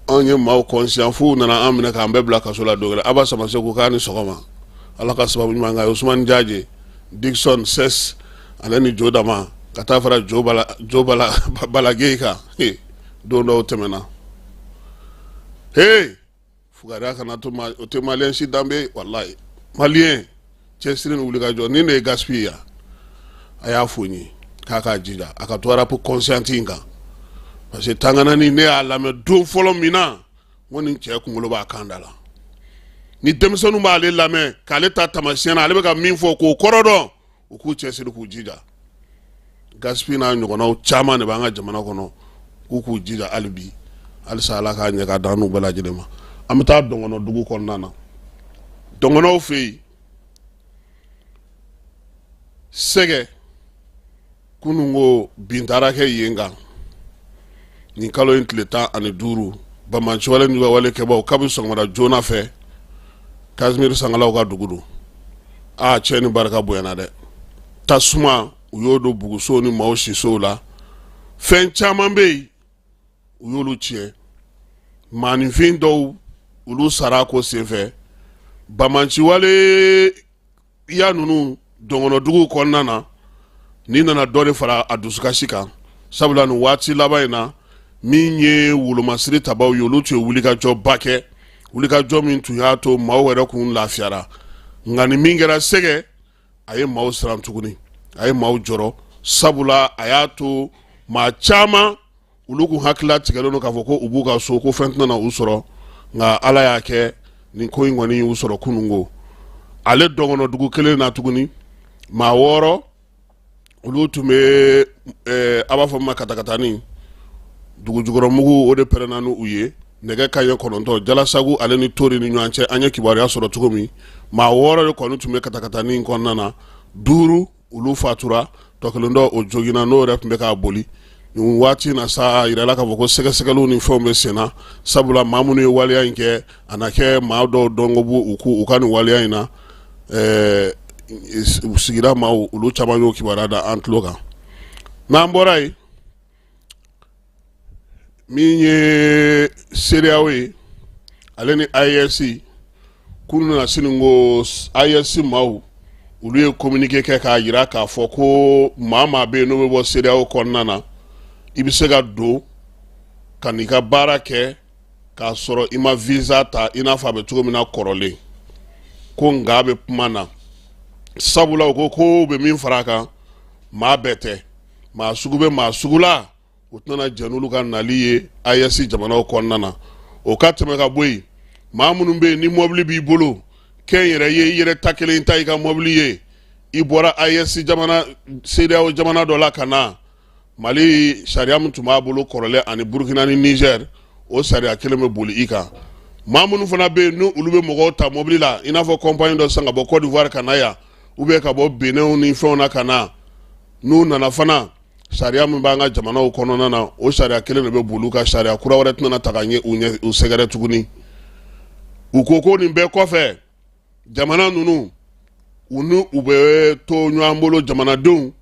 onye mau conscient fu nana amina ka mbebla kasola dogala aba sama se ko kani sokoma ala ka sababu manga Usman Jaje Dixon Ses alani jodama katafara jobala balageka dondo temena fugara kana to ma o temalien si dambe wallahi malien chesrin uliga jo ni ne gaspia aya funi kaka jida akatwara po conscientinga parce que tangana ni ne ala me do folo mina woni nche kungulo ba kandala ni demsonu ba le lame kale ta tamasiana ale be ka min fo ko korodo ku chesir ku jida gaspina nyugo na chama ne banga jamana kono ku jida albi alsala ka nyaka danu bala jidema amta dongono dugu konnana dongono fi sege kunungo bintara ke yenga ni kalo intleta ane duru bamanchwale nyuga wale keba ukabu songmara jona fe Kazmir sangala ka dugudu cheni baraka boyana de tasuma uyodo buguso ni maushi sola fen chamambe uyolu chie manifin do ulu sarako sefe bamanchi wale ya nunu dongono dugu konnana ni nana dole fara adusukashika sabula nu wati labaina minye wulumasiri tabaw yolu tue wulika job bake wulika job min tu yato mawere kun lafiara ngani mingera sege aye maw sram tuguni aye maw joro sabula ayato ma chama uluku hakla tigalono kafoko ubuka so ko fentna na usoro nga ala yake ni ko ngoni usoro kunungo ale dongono dugu kele na tuguni ma woro ulutume abafa makatakatani dugu jugoro mugu ode perenanu uye nege kayo kononto jala sagu ale ni tori ni nyanche anya kibari asoro tugumi ma woro le konu tume katakatani konnana duru ulu fatura tokelondo ojogina no rep mbeka aboli ni wati na saa irala ka voko sega ni fombe sena sabula mamunu walia inke anake maudo dongobu ukani walia ina usigira ma ulu chamanyo kibarada antloga na mborai minye seriawe aleni ISC kunu na siningo ISC mau ulu communique ka yira ka foko mama be no bo seriawo konnana ibisega do kanika barake ka soro ima visa ta ina fa be tugo mina korole ko ngabe pumana sabula ko be min faraka ma bete ma sugube ma sugula utana janulu kan naliye ayasi jamana ko nana o katme ka boy ma munum be ni mobli bi bolo ken yere takele intai ka mobli ye ibora ayasi jamana sedia o jamana do la kana Mali sharia mutuma bolo korole ani Burkina ni Niger o sharia keleme boli ika mamunu fana be no ulube mogo ta mobili la ina fo compagnie do sanga bo Côte d'Ivoire kanaya ube ka bo Benin ni fona kana nu nana fana sharia mbanga jamana o kono nana o sharia keleme be boluka sharia kura wore tuna takanye unye usegere tuguni ukoko ni be kofe jamana nunu unu ube to nyambolo jamana don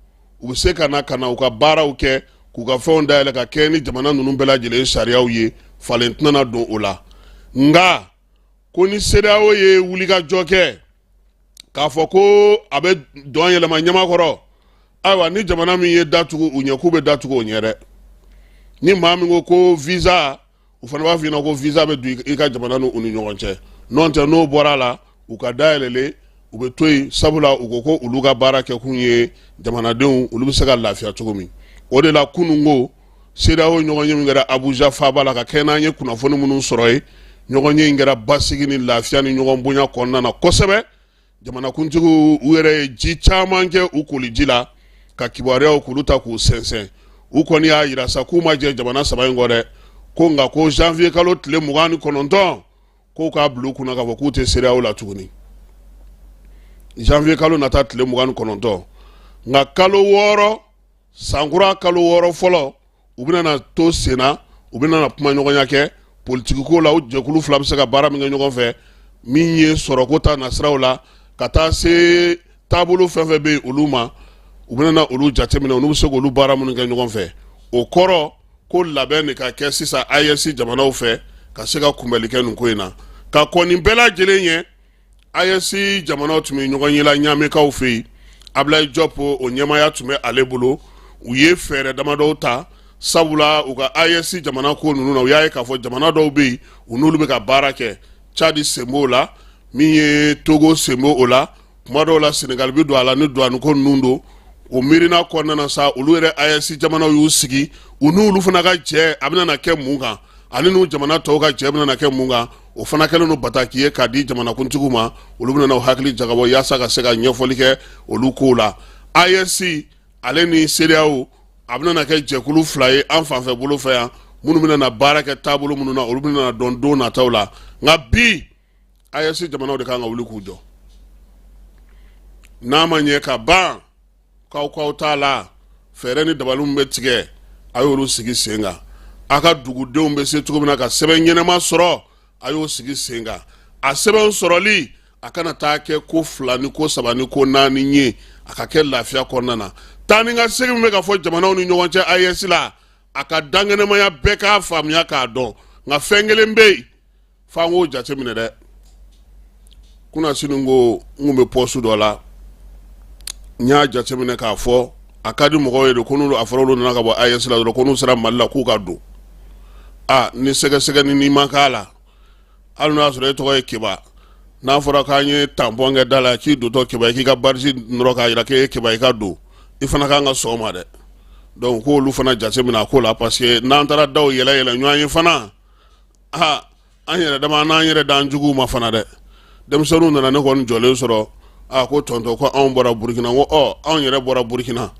ubuseka na kana ukabara uke kuka fonda ele ka keni jamana nunu bela jele sharia uye falentina na don ola nga koni seda oye wulika joke ka foko abe don yele ma nyama koro awa ni jamana mi ye datugo unye kube datugo onyere ni maa min ko visa u fana b'a f'i ɲɛna ko visa bɛ don i ka jamana n'u ni ɲɔgɔn cɛ n'o tɛ n'o bɔra la u ka dayɛlɛlen u bɛ to yen sabula u ko ko olu ka baara kɛ kun ye jamanadenw olu bɛ se ka lafiya cogo min o de la kunun ko CEDEAO ɲɔgɔn ye min kɛra Abuja faaba la ka kɛ n'an ye kunnafoni minnu sɔrɔ ye ɲɔgɔn ye in kɛra basigi ni lafiya ni ɲɔgɔn bonya kɔnɔna na kosɛbɛ jamanakuntigiw u yɛrɛ ye ji caman kɛ u koliji la ka kibaruyaw k'olu ta k'u sɛnsɛn u kɔni y'a yira sa k'u ma jɛ jamana saba in kɔ dɛ ko nka ko janvier kalo tile 29 k'u k'a bila u kunna k'a fɔ k'u tɛ CEDEAO la tuguni janvier kalo nata tile 29 nka kalo 6 sankura kalo 6 fɔlɔ u bɛna na to senna u bɛna na kuma ɲɔgɔnya kɛ politiki ko la u jɛkulu fila bɛ se ka baara min kɛ ɲɔgɔn fɛ min ye sɔrɔko ta nasiraw la ka taa se taabolo fɛn fɛn bɛ yen olu ma u bɛna na olu jateminɛ olu bɛ se k'olu baara minnu kɛ ɲɔgɔn fɛ o kɔrɔ ko labɛn de ka kɛ sisan IES jamanaw fɛ ka se ka kunbɛli kɛ nin ko in na ka kɔni bɛɛ lajɛlen ye IES jamanaw tun bɛ ɲɔgɔn yela ɲamekaw fɛ yen Ablaye Diop o ɲɛmaya tun bɛ ale bolo u ye fɛɛrɛ damadɔw ta sabula u ka IES jamana ko ninnu na u y'a ye k'a fɔ jamana dɔw bɛ yen u n'olu bɛ ka baara kɛ Chad sen b'o la min ye Togo sen b'o o la kuma dɔw la Senegal bɛ don a la ni douane ko ninnu don o miirina kɔnɔna na sa olu yɛrɛ IES jamanaw y'u sigi u n'olu fana ka jɛ a bɛna na kɛ mun kan ani n'u jamana tɔw ka jɛ bɛna na kɛ mun kan o fana kɛlen don bataki ye k'a di jamanakuntigiw ma olu bɛna na hakili jagabɔ yaasa ka se ka ɲɛfɔli kɛ olu kow la IES ale ni CEDEAO a bɛna na kɛ jɛkulu fila ye an fanfɛ bolo fɛ yan minnu bɛna na baara kɛ taabolo minnu na olu bɛna na dɔn don nataw la nka bi IES jamanaw de kan ka wuli k'u jɔ n'a ma ɲɛ ka ban k'aw t'a la fɛɛrɛ ni dabali min bɛ tigɛ a y'olu sigi sen kan a ka dugudenw bɛ se cogo min na ka sɛbɛn ɲɛnama sɔrɔ a y'o sigi sen kan a sɛbɛn sɔrɔli a kana taa kɛ ko 2 ni ko 3 ni ko 4 ye a ka kɛ lafiya kɔnɔna na taa ni ka segin min bɛ ka fɔ jamanaw ni ɲɔgɔn cɛ IES la a ka dangɛnɛmaya bɛɛ k'a faamuya k'a dɔn nka fɛn kelen bɛ yen f'an k'o jateminɛ dɛ kunna sini ko n kun bɛ pɔsu dɔ la n y'a jateminɛ k'a fɔ a ka di mɔgɔw ye de ko n'olu a fɔra olu nana ka bɔ IES la dɔrɔn ko n'u sera Mali la k'u ka don ni sɛgɛsɛgɛni n'i ma k'a la hali n'o y'a sɔrɔ e tɔgɔ ye Keba n'a fɔra k'an ye tampon kɛ da la k'i dontɔ Keba ye k'i ka barisi nɔrɔ k'a jira k'e ye Keba i ka don i fana kan ka sɔn o ma dɛ donc k'olu fana jateminɛ a ko la parce que n'an taara daw yɛlɛ yɛlɛ ɲɔgɔn ye fana an yɛrɛ dama n'an yɛrɛ d'an juguw ma fana dɛ denmisɛnninw nana ne kɔni jɔlen sɔrɔ ko tonton ko anw bɔra Burkina ko anw yɛrɛ bɔra Burkina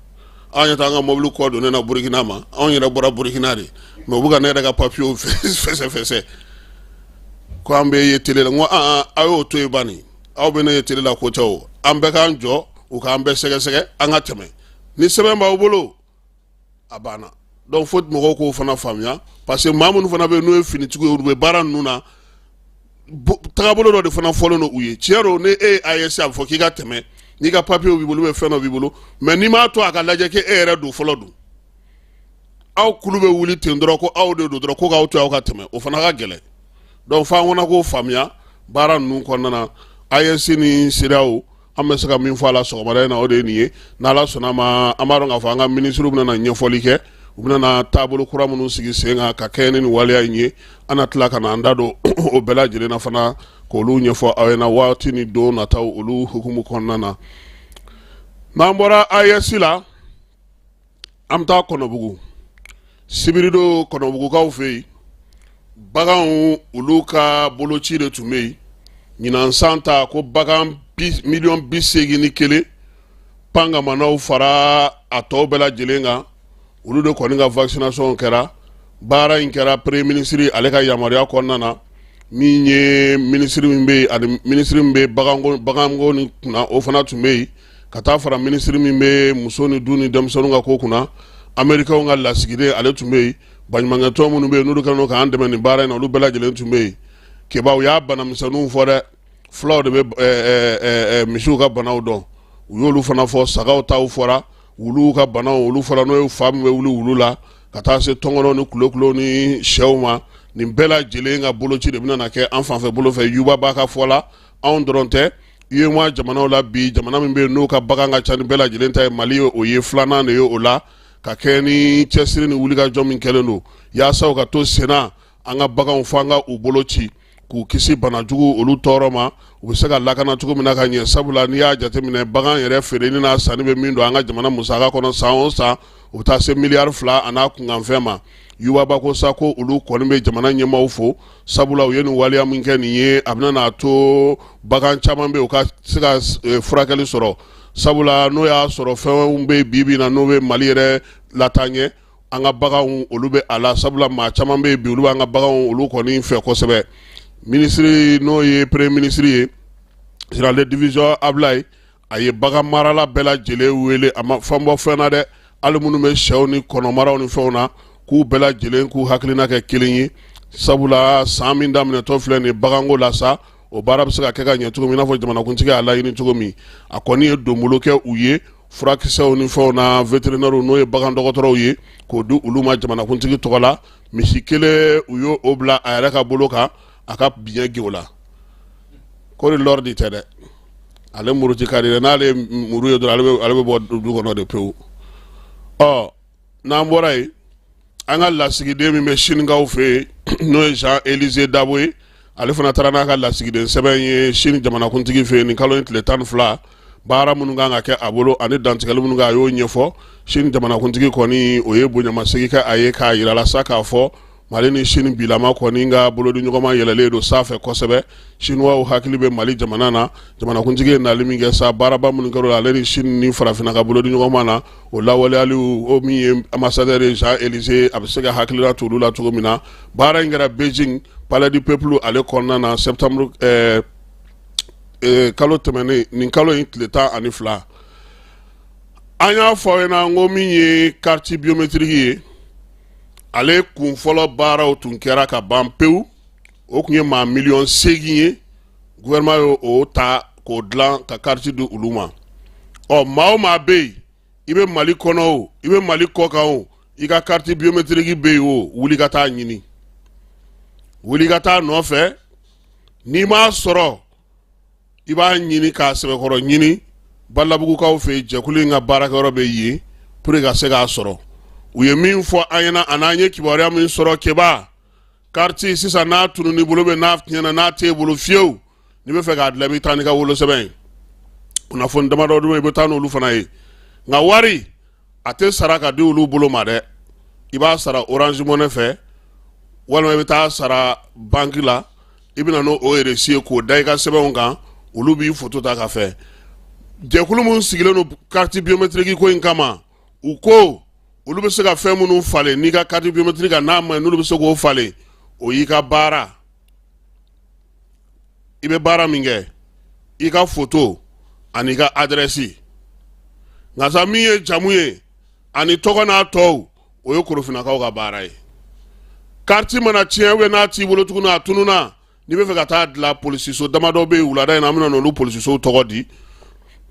anw ɲɛ t'an ka mobili kɔ don ne na Burkina ma anw yɛrɛ bɔra Burkina de mais u bɛ ka ne yɛrɛ ka papiyew fɛsɛ ko an bɛ ye télé la n ko aw y'o to yen bani aw bɛ ne ye télé la ko tɛ o an bɛɛ k'an jɔ u k'an bɛɛ sɛgɛsɛgɛ an ka tɛmɛ ni sɛbɛn b'aw bolo a banna donc faut mɔgɔw k'o fana faamuya parce que maa minnu fana bɛ yen n'o ye finitigiw ye olu bɛ baara ninnu na tagabolo dɔ de fana fɔlen don u ye tiɲɛ don ne e ye IES a bɛ fɔ k'i ka tɛmɛ n'i ka papiyew b'i bolo fɛn dɔ b'i bolo mais n'i m'a to a ka lajɛ k'e yɛrɛ don fɔlɔ don aw kulu bɛ wuli ten dɔrɔn ko aw de don dɔrɔn ko k'aw to aw ka tɛmɛ o fana ka gɛlɛn donc f'an kɔnna k'o faamuya baara ninnu kɔnɔna na IES ni CEDEAO an bɛ se ka min fɔ a la sɔgɔmada in na o de ye nin ye n'Ala sɔnna ma an b'a dɔn k'a fɔ an ka minisiriw bɛna na ɲɛfɔli kɛ u bɛna na taabolo kura minnu sigi sen kan ka kɛɲɛ ni nin waleya in ye an na tila ka na an da don o bɛɛ lajɛlen na fana k'olu ɲɛfɔ aw ɲɛna waati ni don nataw olu hukumu kɔnɔna na n'an bɔra IES la an bɛ taa Kɔnɔbugu Sibirido Kɔnɔbugukaw fɛ yen baganw olu ka boloci de tun bɛ yen ɲinan san ta ko bagan $81,000 pangamanaw fara a tɔw bɛɛ lajɛlen kan olu de kɔni ka vaccination kɛra baara in kɛra premier ministre ale ka yamaruya kɔnɔna na min ye ministre min bɛ ani ministre min bɛ baganko ni kunna o fana tun bɛ yen ka taa fara ministre min bɛ muso ni du ni denmisɛnninw ka ko kunna Américains ka lasigiden ale tun bɛ yen baɲumankɛtɔn minnu bɛ yen n'olu kɛlen don k'an dɛmɛ nin baara in na olu bɛɛ lajɛlen tun bɛ yen Keba u y'a banamisɛnninw fɔ dɛ fulaw de bɛ misiw ka banaw dɔn u y'olu fana fɔ sagaw taw fɔra wuluw ka banaw olu fɔra n'o ye fa min bɛ wuli wulu la ka taa se tɔngɔnɔw ni kulokulo ni sɛw ma nin bɛɛ lajɛlen ka boloci de bɛna na kɛ an fanfɛ bolo fɛ Yuba b'a ka fɔ la anw dɔrɔn tɛ UEMOA jamanaw la bi jamana min bɛ yen n'o ka bagan ka ca ni bɛɛ lajɛlen ta ye Mali ye o ye filanan de ye o la ka kɛ ni cɛsiri ni wulikajɔ min kɛlen don yaasa u ka to senna an ka baganw fo an ka u bolo ci k'u kisi banajugu olu tɔɔrɔ ma u bɛ se ka lakana cogo min na ka ɲɛ sabula n'i y'a jateminɛ bagan yɛrɛ feereli n'a sanni bɛ min don an ka jamana musaka kɔnɔ san o san u bɛ taa se miliyari 2 a n'a kunkanfɛn ma Yuwaba ko sa ko olu kɔni bɛ jamana ɲɛmaaw fo sabula u ye nin waleya min kɛ nin ye a bɛna n'a to bagan caman bɛ u ka se ka furakɛli sɔrɔ sabula n'o y'a sɔrɔ fɛnw bɛ bi na n'o bɛ Mali yɛrɛ lataa ɲɛ an ka baganw olu bɛ a la sabula maa caman bɛ bi olu b'an ka baganw olu kɔni fɛ kosɛbɛ minisiri n'o ye premier ministre ye général de division Ablaye a ye bagan marala bɛɛ lajɛlen wele a ma fanbɔ fɛn na dɛ hali minnu bɛ sɛw ni kɔnɔmaraw ni fɛnw na k'u bɛɛ lajɛlen k'u hakilina kɛ kelen ye sabula san min daminɛtɔ filɛ nin baganko la sa o baara bɛ se ka kɛ ka ɲɛ cogo min i n'a fɔ jamanakuntigi y'a laɲini cogo min a kɔni ye donbolo kɛ u ye furakisɛw ni fɛnw na vétérinaires n'o ye bagan dɔgɔtɔrɔw ye k'o di olu ma jamanakuntigi tɔgɔ la misi kelen u y'o bila a yɛrɛ ka bolo kan a ka biɲɛ ge o la ko ni lɔri tɛ dɛ ale muruti ka di dɛ n'ale muru ye dɔrɔn ale bɛ bɔ du kɔnɔ de pewu n'an bɔra yen an ka lasigiden min bɛ Sinikaw fɛ yen n'o ye Jean Élisée Dabo ye ale fana taara n'a ka lasigiden sɛbɛn ye Sini jamanakuntigi fɛ yen nin kalo in tile 12 baara minnu kan ka kɛ a bolo ani dantigɛli minnu kan a y'o ɲɛfɔ Sini jamanakuntigi kɔni o ye bonyamasegin kɛ a ye k'a yira la sa k'a fɔ Mali ni Sini bilama kɔni ka bolodiɲɔgɔnma yɛlɛlen don sanfɛ kosɛbɛ Siniwaw hakili bɛ Mali jamana na jamanakuntigi ye nali min kɛ sa baaraba minnu kɛra ale ni Sini ni farafinna ka bolodiɲɔgɔnma na o lawaleyali o min ye ambassadeur Jean Élisée a bɛ se ka hakilina t'olu la cogo min na baara in kɛra Beijing Palais du Peuple ale kɔnɔna na septembre kalo tɛmɛnen nin kalo in tile 12 an y'a fɔ aw ɲɛna n ko min ye carte biométrique ye ale kun fɔlɔ baaraw tun kɛra ka ban pewu o kun ye maa 8 millions ye gouvernement y'o ta k'o dilan ka carte di olu ma maa o maa bɛ yen i bɛ Mali kɔnɔ o i bɛ Mali kɔkan o i ka carte biométrique bɛ yen o wuli ka taa ɲini wuli ka taa nɔfɛ n'i m'a sɔrɔ i b'a ɲini k'a sɛbɛkɔrɔ ɲini Balabugukaw fɛ jɛkulu in ka baarakɛyɔrɔ bɛ yen pour que ka se k'a sɔrɔ u ye min fɔ an ɲɛna a n'an ye kibaruya min sɔrɔ keba carte sisan n'a tununi bolo bɛ n'a tiɲɛna n'a t'e bolo fiyewu n'i bɛ fɛ k'a dilan i bɛ taa n'i ka wolosɛbɛn ye kunnafoni damadɔ dun i bɛ taa n'olu fana ye nka wari a tɛ sara ka di olu bolo ma dɛ i b'a sara Orange Money fɛ walima i bɛ taa sara banque la i bɛ na n'o reçu ye k'o da i ka sɛbɛnw kan olu b'i photo ta ka fɛ jɛkulu mun sigilen don carte biométrique ko in kama u ko olu bɛ se ka fɛn minnu falen n'i ka carte biométrique n'a ma ɲi n'olu bɛ se k'o falen o y'i ka baara i bɛ baara min kɛ i ka photo ani i ka adresse nka sa min ye jamu ye ani tɔgɔ n'a tɔw o ye Korofinnakaw ka baara ye carte mana tiɲɛ n'a t'i bolo tuguni a tununa n'i bɛ fɛ ka taa dilan polisiso damadɔ bɛ yen wulada in na an bɛna n'olu polisisow tɔgɔ di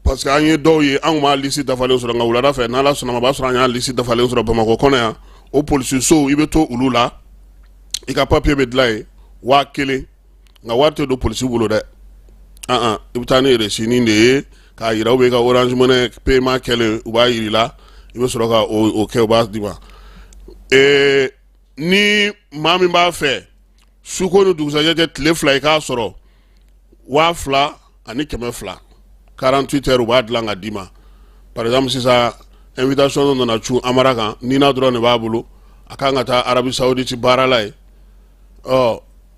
parce que an ye dɔw ye an kun b'a liste dafalen sɔrɔ nka wulada fɛ n'Ala sɔnna ma o b'a sɔrɔ an y'a liste dafalen sɔrɔ Bamakɔ kɔnɔ yan o polisisow i bɛ to olu la i ka papier bɛ dilan yen 1000 nka wari tɛ don polisiw bolo dɛ i bɛ taa ni reçu de ye k'a yira i ka Orange Money paiement kɛlen u b'a yir'i la i bɛ sɔrɔ ka o kɛ u b'a d'i ma ni maa min b'a fɛ suko ni dugusajɛ cɛ tile 2 i k'a sɔrɔ 2000 ani 200 48 heures u b'a dilan ka d'i ma par exemple sisan invitation nana cun Amara kan Nina dɔrɔn de b'a bolo a kan ka taa Arabie Saoudite baara la ye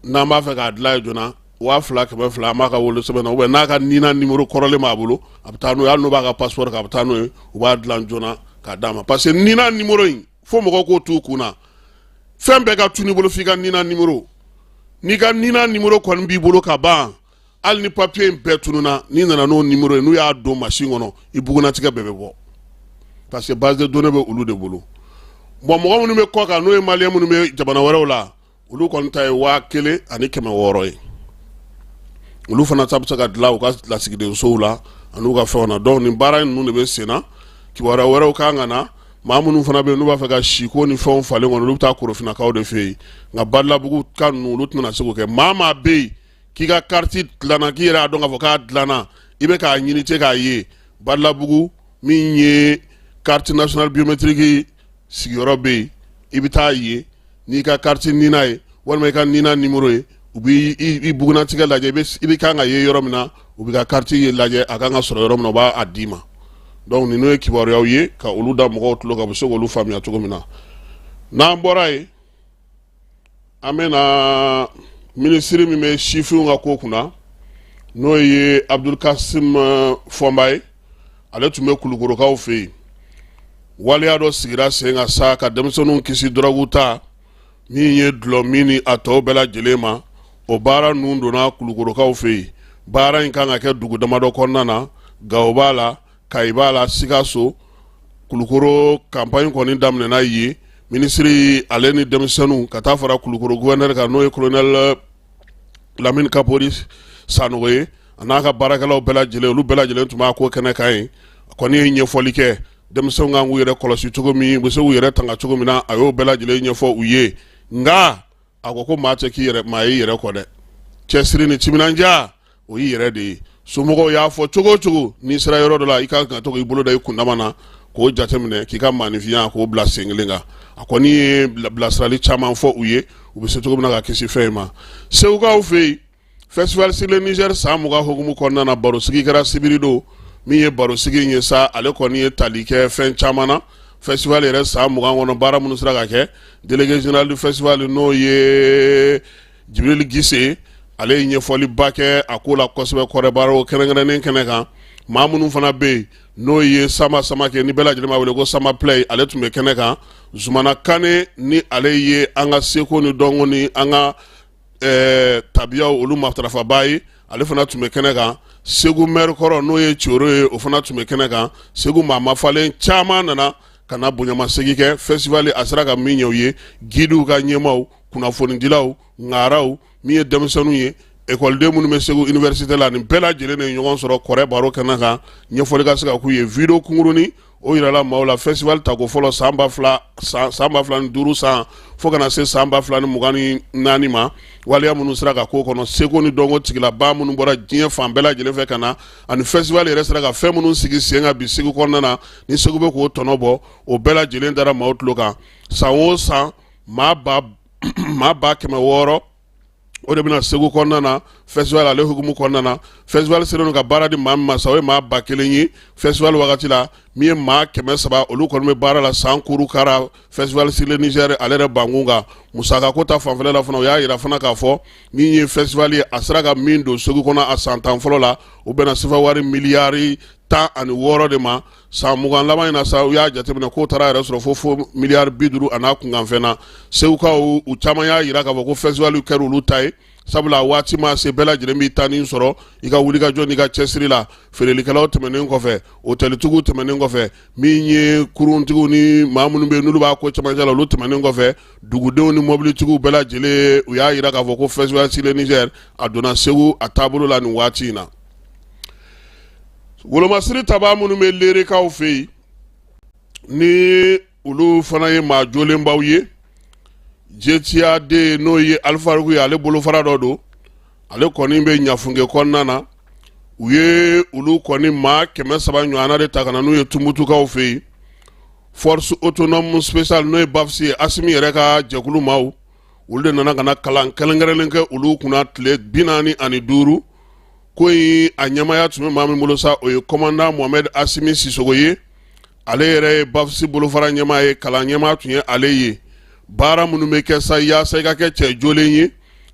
n'an b'a fɛ k'a dilan ye joona 2000 200 an b'a ka wolosɛbɛn na ou bien n'a ka Nina numéro kɔrɔlen b'a bolo a bɛ taa n'o ye hali n'o b'a ka passeport kan a bɛ taa n'o ye u b'a dilan joona k'a d'a ma parce que Nina numéro in fo mɔgɔw k'o t'u kun na fɛn bɛɛ ka tunu i bolo f'i ka Nina numéro n'i ka Nina numéro kɔni b'i bolo ka ban hali ni papier in bɛɛ tununa n'i nana n'o numéro ye n'u y'a don machine kɔnɔ i bugunatigɛ bɛɛ bɛ bɔ parce que base de données bɛ olu de bolo bon mɔgɔ minnu bɛ kɔ kan n'o ye maliyɛn minnu bɛ jamana wɛrɛw la olu kɔni ta ye 1000 ani 600 ye olu fana ta bɛ se ka dilan u ka lasigidensow la ani u ka fɛnw na donc nin baara ninnu de bɛ sen na kibaruya wɛrɛw kan ka na maa minnu fana bɛ yen n'u b'a fɛ ka siko ni fɛnw falen kɔnɔ olu bɛ taa Korofinnakaw de fɛ yen nka Balabugu ka ninnu olu tɛna se k'o kɛ maa bɛ yen k'i ka carte dilanna k'i yɛrɛ y'a dɔn k'a fɔ k'a dilanna i bɛ k'a ɲini te k'a ye Balabugu min ye carte nationale biométrique sigiyɔrɔ bɛ yen i bɛ taa ye n'i ka carte nina ye walima i ka nina numéro ye u bɛ i bugunnatigɛ lajɛ i bɛ kan ka ye yɔrɔ min na u bɛ ka carte ye lajɛ a kan ka sɔrɔ yɔrɔ min na u b'a d'i ma donc ninnu ye kibaruyaw ye ka olu da mɔgɔw tulo ka bɛ se k'olu faamuya cogo min na n'an bɔra yen an bɛ na minisiri min bɛ sifinw ka ko kunna n'o ye Abdul Kasim Fɔnba ye ale tun bɛ Kulukorokaw fɛ yen waleya dɔ sigira sen kan sa ka denmisɛnninw kisi dɔrɔgu ta min ye dulɔ min ni a tɔw bɛɛ lajɛlen ma o baara ninnu donna Kulukorokaw fɛ yen baara in kan ka kɛ dugu damadɔ kɔnɔna na Gawo b'a la Kayi b'a la Sikaso Kulukoro campagne kɔni daminɛna yen minisiri ale ni denmisɛnninw ka taa fara Kulukoro gouverneur kan n'o ye colonel Lamine Kapori Sanogo ye a n'a ka baarakɛlaw bɛɛ lajɛlen olu bɛɛ lajɛlen tun b'a ko kɛnɛ kan ye a kɔni ye ɲɛfɔli kɛ denmisɛnw kan k'u yɛrɛ kɔlɔsi cogo min u bɛ se k'u yɛrɛ tanga cogo min na a y'o bɛɛ lajɛlen ɲɛfɔ u ye nka a ko maa tɛ k'i yɛrɛ maa y'i yɛrɛ kɔ dɛ cɛsiri ni timinandiya o y'i yɛrɛ de ye somɔgɔw y'a fɔ cogo o cogo n'i sera yɔrɔ dɔ la i ka kan to k'i bolo da i kundama na k'o jateminɛ k'i ka maanifinya k'o bila sen kelen kan a kɔni ye bilasirali caman fɔ u ye u bɛ se cogo min na ka kisi fɛn in ma Segukaw fɛ yen festival sur le Niger san 20 hukumu kɔnɔna na barosigi kɛra sibiri don min ye barosigi ye sa ale kɔni ye tali kɛ fɛn caman na festival yɛrɛ san 20 kɔnɔ baara minnu sera ka kɛ délégué général du festival n'o ye Jibril Gise ale ye ɲɛfɔliba kɛ a ko la kosɛbɛ kɔrɛbaaraw kɛrɛnkɛrɛnnen kɛnɛ kan maa minnu fana bɛ yen n'o ye Sama Samake ni bɛɛ lajɛlen b'a wele ko Sama Play ale tun bɛ kɛnɛ kan Zumana Kane ni ale ye an ka seko ni dɔnko ni an ka tabiyaw olu matarafaba ye ale fana tun bɛ kɛnɛ kan Segu maire kɔrɔ n'o ye Coro ye o fana tun bɛ kɛnɛ kan Segu maa mafalen caman nana ka na bonyamasegi kɛ festival a sera ka min ɲɛ u ye guidew ka ɲɛmaw kunnafonidilaw ŋaraw min ye denmisɛnninw ye école minnu bɛ Segu université la nin bɛɛ lajɛlen de ye ɲɔgɔn sɔrɔ kɔrɛ baro kɛnɛ kan ɲɛfɔli ka se ka k'u ye video kunkurunin o yirala maaw la festival tako fɔlɔ san 2005 san fo kana se san 2024 ma waleya minnu sera ka k'o kɔnɔ seko ni dɔnko tigilaba minnu bɔra diɲɛ fan bɛɛ lajɛlen fɛ ka na ani festival yɛrɛ sera ka fɛn minnu sigi sen kan bi Segu kɔnɔna na ni Segu bɛ k'o tɔnɔ bɔ o bɛɛ lajɛlen dara maaw tulo kan san o san maa ba 600 o de bɛna Segu kɔnɔna na festival ale hukumu kɔnɔna na festival sera ka baara di maa min ma sa o ye maa 1000 ye festival wagati la min ye maa 300 olu kɔni bɛ baara la san kuru kara festival sur le Niger ale yɛrɛ bankun kan musaka ko ta fanfɛla la fana o y'a yira fana k'a fɔ min ye festival ye a sera ka min don Segu kɔnɔ a san 10 fɔlɔ la o bɛna sefa wari miliyari 16 de ma san 20 laban in na sa u y'a jateminɛ k'o taara yɛrɛ sɔrɔ fo miliyari 50 a n'a kunkanfɛn na Segukaw u caman y'a yira k'a fɔ ko festival kɛra olu ta ye sabula waati ma se bɛɛ lajɛlen b'i ta nin sɔrɔ i ka wuli ka jɔ n'i ka cɛsiri la feerelikɛlaw tɛmɛnen kɔfɛ hôteltigiw tɛmɛnen kɔfɛ min ye kuruntigiw ni maa minnu bɛ yen n'olu b'a ko camancɛ la olu tɛmɛnen kɔfɛ dugudenw ni mobilitigiw bɛɛ lajɛlen u y'a yira k'a fɔ ko festival sur le Niger a donna Segu a taabolo la nin waati in na wolomasiri taba minnu bɛ leerekaw fɛ yen ni olu fana ye maa jolenbaw ye Jetiya de n'o ye Alifaruku ye ale bolofara dɔ don ale kɔni bɛ ɲafunge kɔnɔna na u ye olu kɔni maa 300 ɲɔgɔnna de ta ka na n'u ye Tumutukaw fɛ yen force autonome spéciale n'o ye BAFSI ye Asimi yɛrɛ ka jɛkulu maaw olu de nana ka na kalan kɛrɛnkɛrɛnlen kɛ olu kunna tile 45 ko in a ɲɛmaya tun bɛ maa min bolo sa o ye commandant Mohamed Asimi Sisogo ye ale yɛrɛ ye BAFSI bolofara ɲɛmaa ye kalan ɲɛmaa tun ye ale ye baara minnu bɛ kɛ sa yaasa i ka kɛ cɛ jolen ye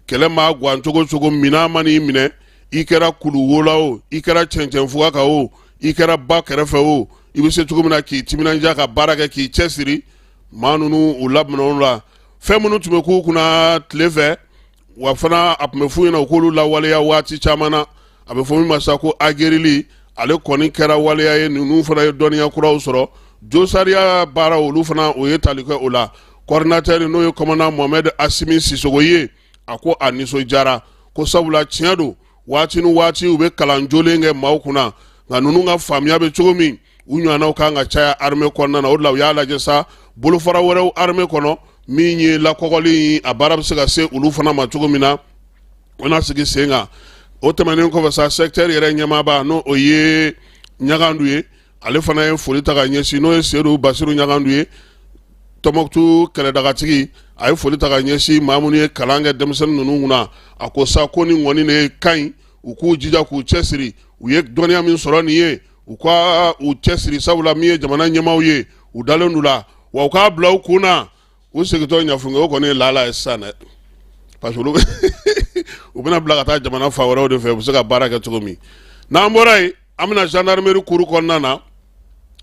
kɛlɛ maa gan cogo cogo minan ma n'i minɛ i kɛra kuluwola o i kɛra cɛncɛnfuga kan o i kɛra ba kɛrɛfɛ o i bɛ se cogo min na k'i timinanja ka baara kɛ k'i cɛsiri maa ninnu u laminɛw la fɛn minnu tun bɛ k'u kunna tile fɛ wa fana a tun bɛ f'u ɲɛna u k'olu lawaleya waati caman na a bɛ fɔ min ma sa ko agerili ale kɔni kɛra waleya ye ninnu fana ye dɔnniya kuraw sɔrɔ josariya baara olu fana o ye tali kɛ o la coordinateur n'o ye commandant Mohamed Asimi Sisogo ye a ko a nisɔndiyara ko sabula tiɲɛ don waati ni waati u bɛ kalan jolen kɛ maaw kunna nka ninnu ka faamuya bɛ cogo min u ɲɔgɔnnaw kan ka caya armée kɔnɔna na o de la u y'a lajɛ sa bolofara wɛrɛw armée kɔnɔ min ye lakɔgɔli a baara bɛ se ka se olu fana ma cogo min na o na sigi sen kan o tɛmɛnen kɔfɛ sa secteur yɛrɛ ɲɛmaaba n'o o ye Ɲagandu ye ale fana ye foli ta ka ɲɛsin n'o ye Seydou Basiru Ɲagandu ye Tomoktu kɛlɛdagatigi a ye foli ta ka ɲɛsin maa minnu ye kalan kɛ denmisɛnnin ninnu kunna a ko sa ko ni ŋɔni ne ka ɲi u k'u jija k'u cɛsiri u ye dɔnniya min sɔrɔ nin ye u ka u cɛsiri sabula min ye jamana ɲɛmaaw ye u dalen d'u la wa u k'a bila u kun na u segitɔ ɲafunkɛ o kɔni ye laala ye sisan dɛ parce que u bɛna bila ka taa jamana fa wɛrɛw de fɛ u bɛ se ka baara kɛ cogo min n'an bɔra yen an bɛna gendarmerie kuru kɔnɔna na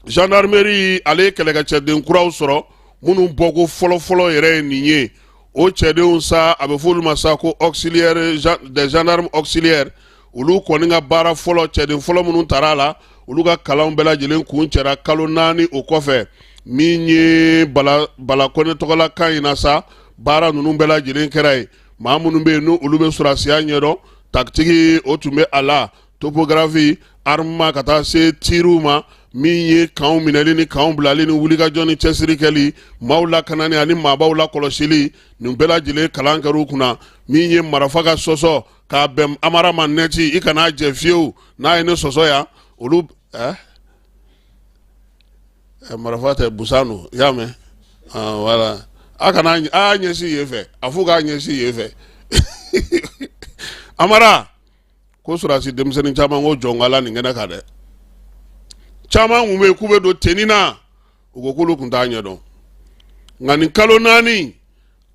gendarmerie ale ye kɛlɛkɛcɛden kuraw sɔrɔ minnu bɔko fɔlɔfɔlɔ yɛrɛ ye nin ye o cɛdenw sa a bɛ fɔ olu ma sa ko auxiliaire des gendarmes auxiliaires olu kɔni ka baara fɔlɔ cɛden fɔlɔ minnu taara a la olu ka kalanw bɛɛ lajɛlen kun cɛra kalo 4 o kɔfɛ min ye bala kɔnɛ tɔgɔla kan in na sa baara ninnu bɛɛ lajɛlen kɛra ye maa minnu bɛ yen n'olu bɛ sɔrɔsiya ɲɛdɔn tactique o tun bɛ a la topographie armement ka taa se tiriw ma min ye kanw minɛli ni kanw bilali ni wulikajɔ ni cɛsiri kɛli maaw lakanani ani maabaw lakɔlɔsili nin bɛɛ lajɛlen kalan kɛr'u kunna min ye marifa ka sɔsɔ k'a bɛn amara ma nɛti i kana jɛ fiyewu n'a ye ne sɔsɔ yan olu marifa tɛ busano i y'a mɛn voilà a kana a y'a ɲɛsin yen fɛ a fo k'a ɲɛsin yen fɛ amara ko sɔrɔsi denmisɛnnin caman ko jɔnkala nin kɛnɛ kan dɛ caman kun bɛ yen k'u bɛ don tenni na u ko k'olu kun t'a ɲɛdɔn nka nin kalo 4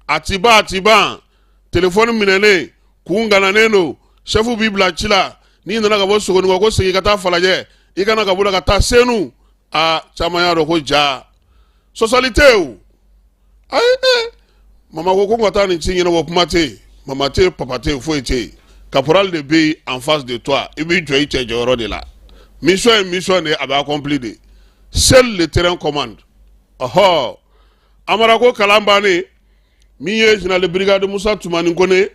a ti ban telefɔni minɛlen kun gananen don sɛfu b'i bila ci la n'i nana ka bɔ Sogonikɔ ko segin ka taa Falajɛ i kana ka bɔ la ka taa Senu caman y'a dɔn ko ja sɔsɔli tɛ yen o mama ko ka taa nin ci ɲɛnabɔ kuma tɛ yen mama tɛ yen papa tɛ yen foyi tɛ yen caporal de bɛ yen en face de toi i b'i jɔ i cɛ jɔyɔrɔ de la mission ye mission de a bɛ accompli de seul le terrain commande ɔhɔ amara ko kalan bannen min ye général brigade Musa Tumani Kone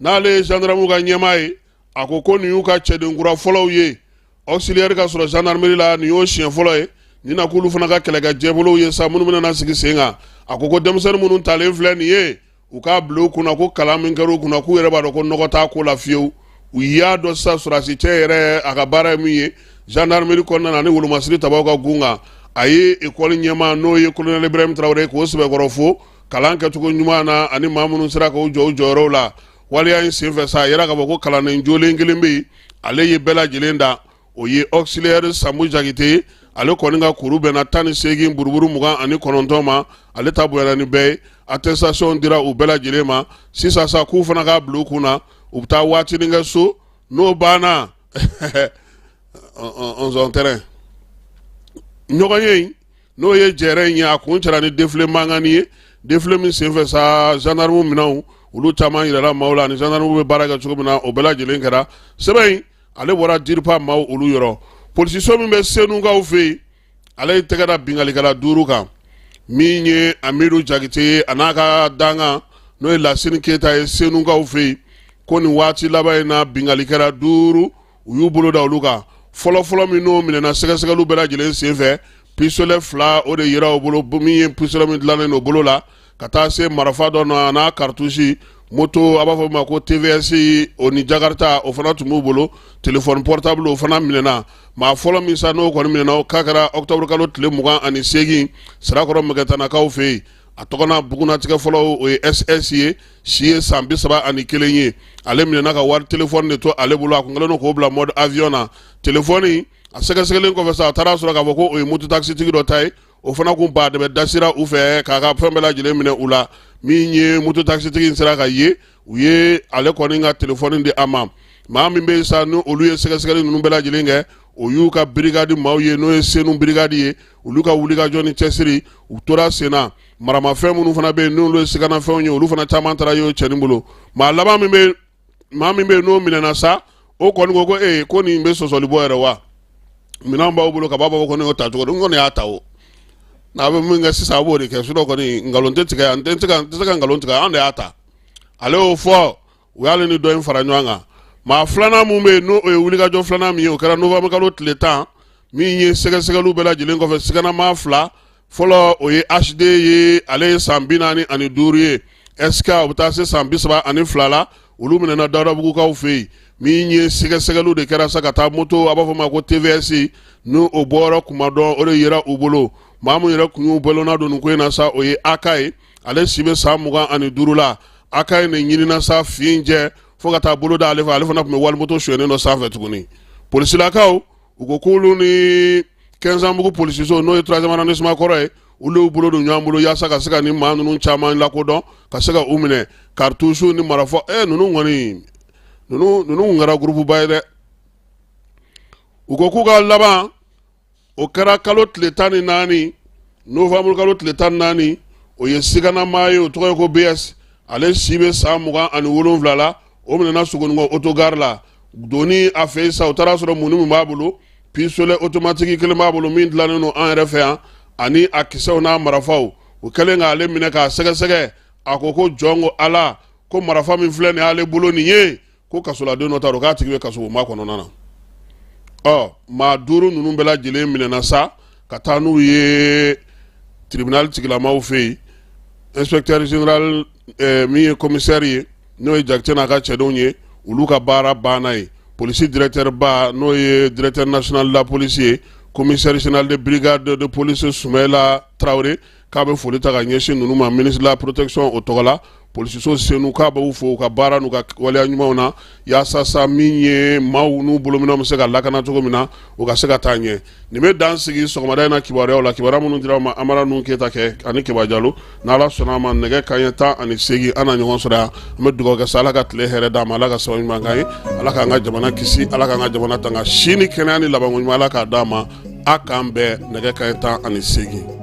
n'ale ye gendarme ka ɲɛmaa ye a ko nin y'u ka cɛdenkura fɔlɔw ye auxiliaire ka sɔrɔ gendarmerie la nin y'o siɲɛ fɔlɔ ye nin na k'olu fana ka kɛlɛkɛ jɛbolow ye sa minnu bɛna sigi sen kan a ko denmisɛnnin minnu talen filɛ nin ye u k'a bila u kunna ko kalan min kɛr'u kunna k'u yɛrɛ b'a dɔn ko nɔgɔ t'a ko la fiyewu u y'a dɔn sisan sɔrɔsi cɛ yɛrɛ a ka baara ye min ye gendarmerie kɔnɔna na ni wolomasiri tabaw ka gun kan a ye école ɲɛmaa n'o ye colonel Ibrahim Traoré k'o sɛbɛkɔrɔ fo kalan kɛcogo ɲuman na ani maa minnu sera k'u jɔ u jɔyɔrɔw la waliya in senfɛ sa a yɛrɛ ka fɔ ko kalanden jolen kelen bɛ yen ale ye bɛɛ lajɛlen da o ye auxiliaire Sambu Jakite ale kɔni ka kuru bɛnna 18 buruburu 29 ma ale ta bonyana ni bɛɛ ye attestation dira u bɛɛ lajɛlen ma sisan sa k'u fana k'a bila u kun na u bɛ taa waatinin kɛ so n'o banna on zone terrain ɲɔgɔn ye in n'o ye jɛrɛ in ye a kun cɛra ni défilé mankanni ye défilé min senfɛ sa gendarme minɛnw olu caman yirala maaw la ni gendarme bɛ baara kɛ cogo min na o bɛɛ lajɛlen kɛra sɛbɛn in ale bɔra DIRPA maaw olu yɔrɔ polisiso min bɛ Senukaw fɛ yen ale ye tɛgɛ da bingalikɛla 5 kan min ye Amidu Jakite a n'a ka dankan n'o ye Lasini Keyita ye Senukaw fɛ yen ko nin waati laban in na bingalikɛla 5 u y'u bolo da olu kan fɔlɔfɔlɔ min n'o minɛna sɛgɛsɛgɛliw bɛɛ lajɛlen senfɛ pistolet 2 o de yera o bolo min ye pistolet min dilannen don bolo la ka taa se marifa dɔ n'a cartouche moto a b'a fɔ ma ko TVS o ni Jakarta o fana tun b'u bolo téléphone portable o fana minɛna maa fɔlɔ min sa n'o kɔni minɛna o k'a kɛra octobre kalo tile 28 Sirakɔrɔ Mɛgɛtanakaw fɛ yen a tɔgɔ n'a bugunatigɛ fɔlɔ o ye SS ye si ye san 31 ye ale minɛna ka wari téléphone de to ale bolo a kun kɛlen don k'o bila mode avion na téléphone a sɛgɛsɛgɛlen kɔfɛ sa a taara sɔrɔ k'a fɔ ko o ye moto taxi tigi dɔ ta ye o fana kun ba dɛmɛ dasira u fɛ k'a ka fɛn bɛɛ lajɛlen minɛ u la min ye moto taxi tigi in sera ka ye u ye ale kɔni ka téléphone di a ma maa min bɛ sa ni olu ye sɛgɛsɛgɛli ninnu bɛɛ lajɛlen kɛ o y'u ka brigade maaw ye n'o ye Senu brigade ye olu ka wulikajɔ ni cɛsiri u tora sen na maramafɛn minnu fana bɛ yen n'olu ye siganafɛnw ye olu fana caman taara ye o cɛnin bolo maa laban min bɛ yen n'o minɛna sa o kɔni ko ko nin bɛ sɔsɔli bɔ yɛrɛ wa minɛn b'aw bolo ka b'a fɔ ko nin y'o ta cogo di n kɔni y'a ta o n'a bɛ min kɛ sisan a b'o de kɛ surɔ kɔni nkalon tɛ tigɛ an tɛ se ka nkalon tigɛ an de y'a ta ale y'o fɔ u y'ale ni dɔ in fara ɲɔgɔn kan maa filanan mun bɛ yen n'o ye wulikajɔ filanan min ye o kɛra novembre kalo tile 10 min ye sɛgɛsɛgɛliw bɛɛ lajɛlen kɔfɛ siganama 2 fɔlɔ o ye HD ye ale ye san 45 ye SK o bɛ taa se san 32 la olu minɛna Dawudabugukaw fɛ yen min ye sɛgɛsɛgɛliw de kɛra sa ka taa moto a b'a fɔ ma ko TVS n'o o bɔra kuma dɔn o de yera u bolo maa mun yɛrɛ kun y'u balona don nin ko in na sa o ye aka ye ale si bɛ san 25 la aka ye nin ɲinina sa fin jɛ fo ka taa bolo da ale fɛ ale fana tun bɛ walimoto suyɛnen dɔ sanfɛ tuguni polisilakaw u ko k'olu ni 15 ans bugu polisiso n'o ye 3e arrondissement kɔrɔ ye olu bolo don ɲɔgɔn bolo yaasa ka se ka nin maa ninnu caman lakodɔn ka se ka u minɛ cartouche ni marafɔ ninnu kɔni ninnu kun kɛra groupe ba ye dɛ u ko k'u ka laban o kɛra kalo tile 14 novembre kalo tile 14 o ye siganamaa ye o tɔgɔ ye ko BS ale si bɛ san 27 la o minɛna Sogonikɔ autogare la doni a fɛ sa u taara sɔrɔ mun b'a bolo pistolet automatique kelen b'a bolo min dilannen don an yɛrɛ fɛ yan ani a kisɛw n'a marafaw u kɛlen k'ale minɛ k'a sɛgɛsɛgɛ a ko jɔn ko ala ko marafa min filɛ nin y'ale bolo nin ye ko kasoladen dɔ t'a dɔn k'a tigi bɛ kasobonba kɔnɔna na maa 5 ninnu bɛɛ lajɛlen minɛna sa ka taa n'u ye tribunal tigilamaw fɛ yen inspecteur général min ye commissaire ye n'o ye Jakite n'a ka cɛdenw ye olu ka baara banna ye police directeur ba n'o ye directeur national de la police ye commissaire général de brigade de police Soumaïla Traoré k'a bɛ foli ta ka ɲɛsin ninnu ma ministre de la protection o tɔgɔ la polisiso senu k'a b'u fo u ka baara n'u ka waleya ɲumanw na yaasa sa min ye maaw n'u bolominɛw bɛ se ka lakana cogo min na u ka se ka taa ɲɛ nin bɛ dan sigi sɔgɔmada in na kibaruyaw la kibaruya minnu dira ma Amara Nuhu Keyita kɛ ani Keba Jalo n'Ala sɔnna a ma nɛgɛ kanɲɛ 18 an na ɲɔgɔn sɔrɔ yan an bɛ dugawu kɛ sa Ala ka tile hɛrɛ d'an ma Ala ka sababa ɲuman k'an ye Ala k'an ka jamana kisi Ala k'an ka jamana tanga sini kɛnɛya ni labanko ɲuman Ala k'a d'an ma a k'an bɛɛ nɛgɛ kanɲɛ 18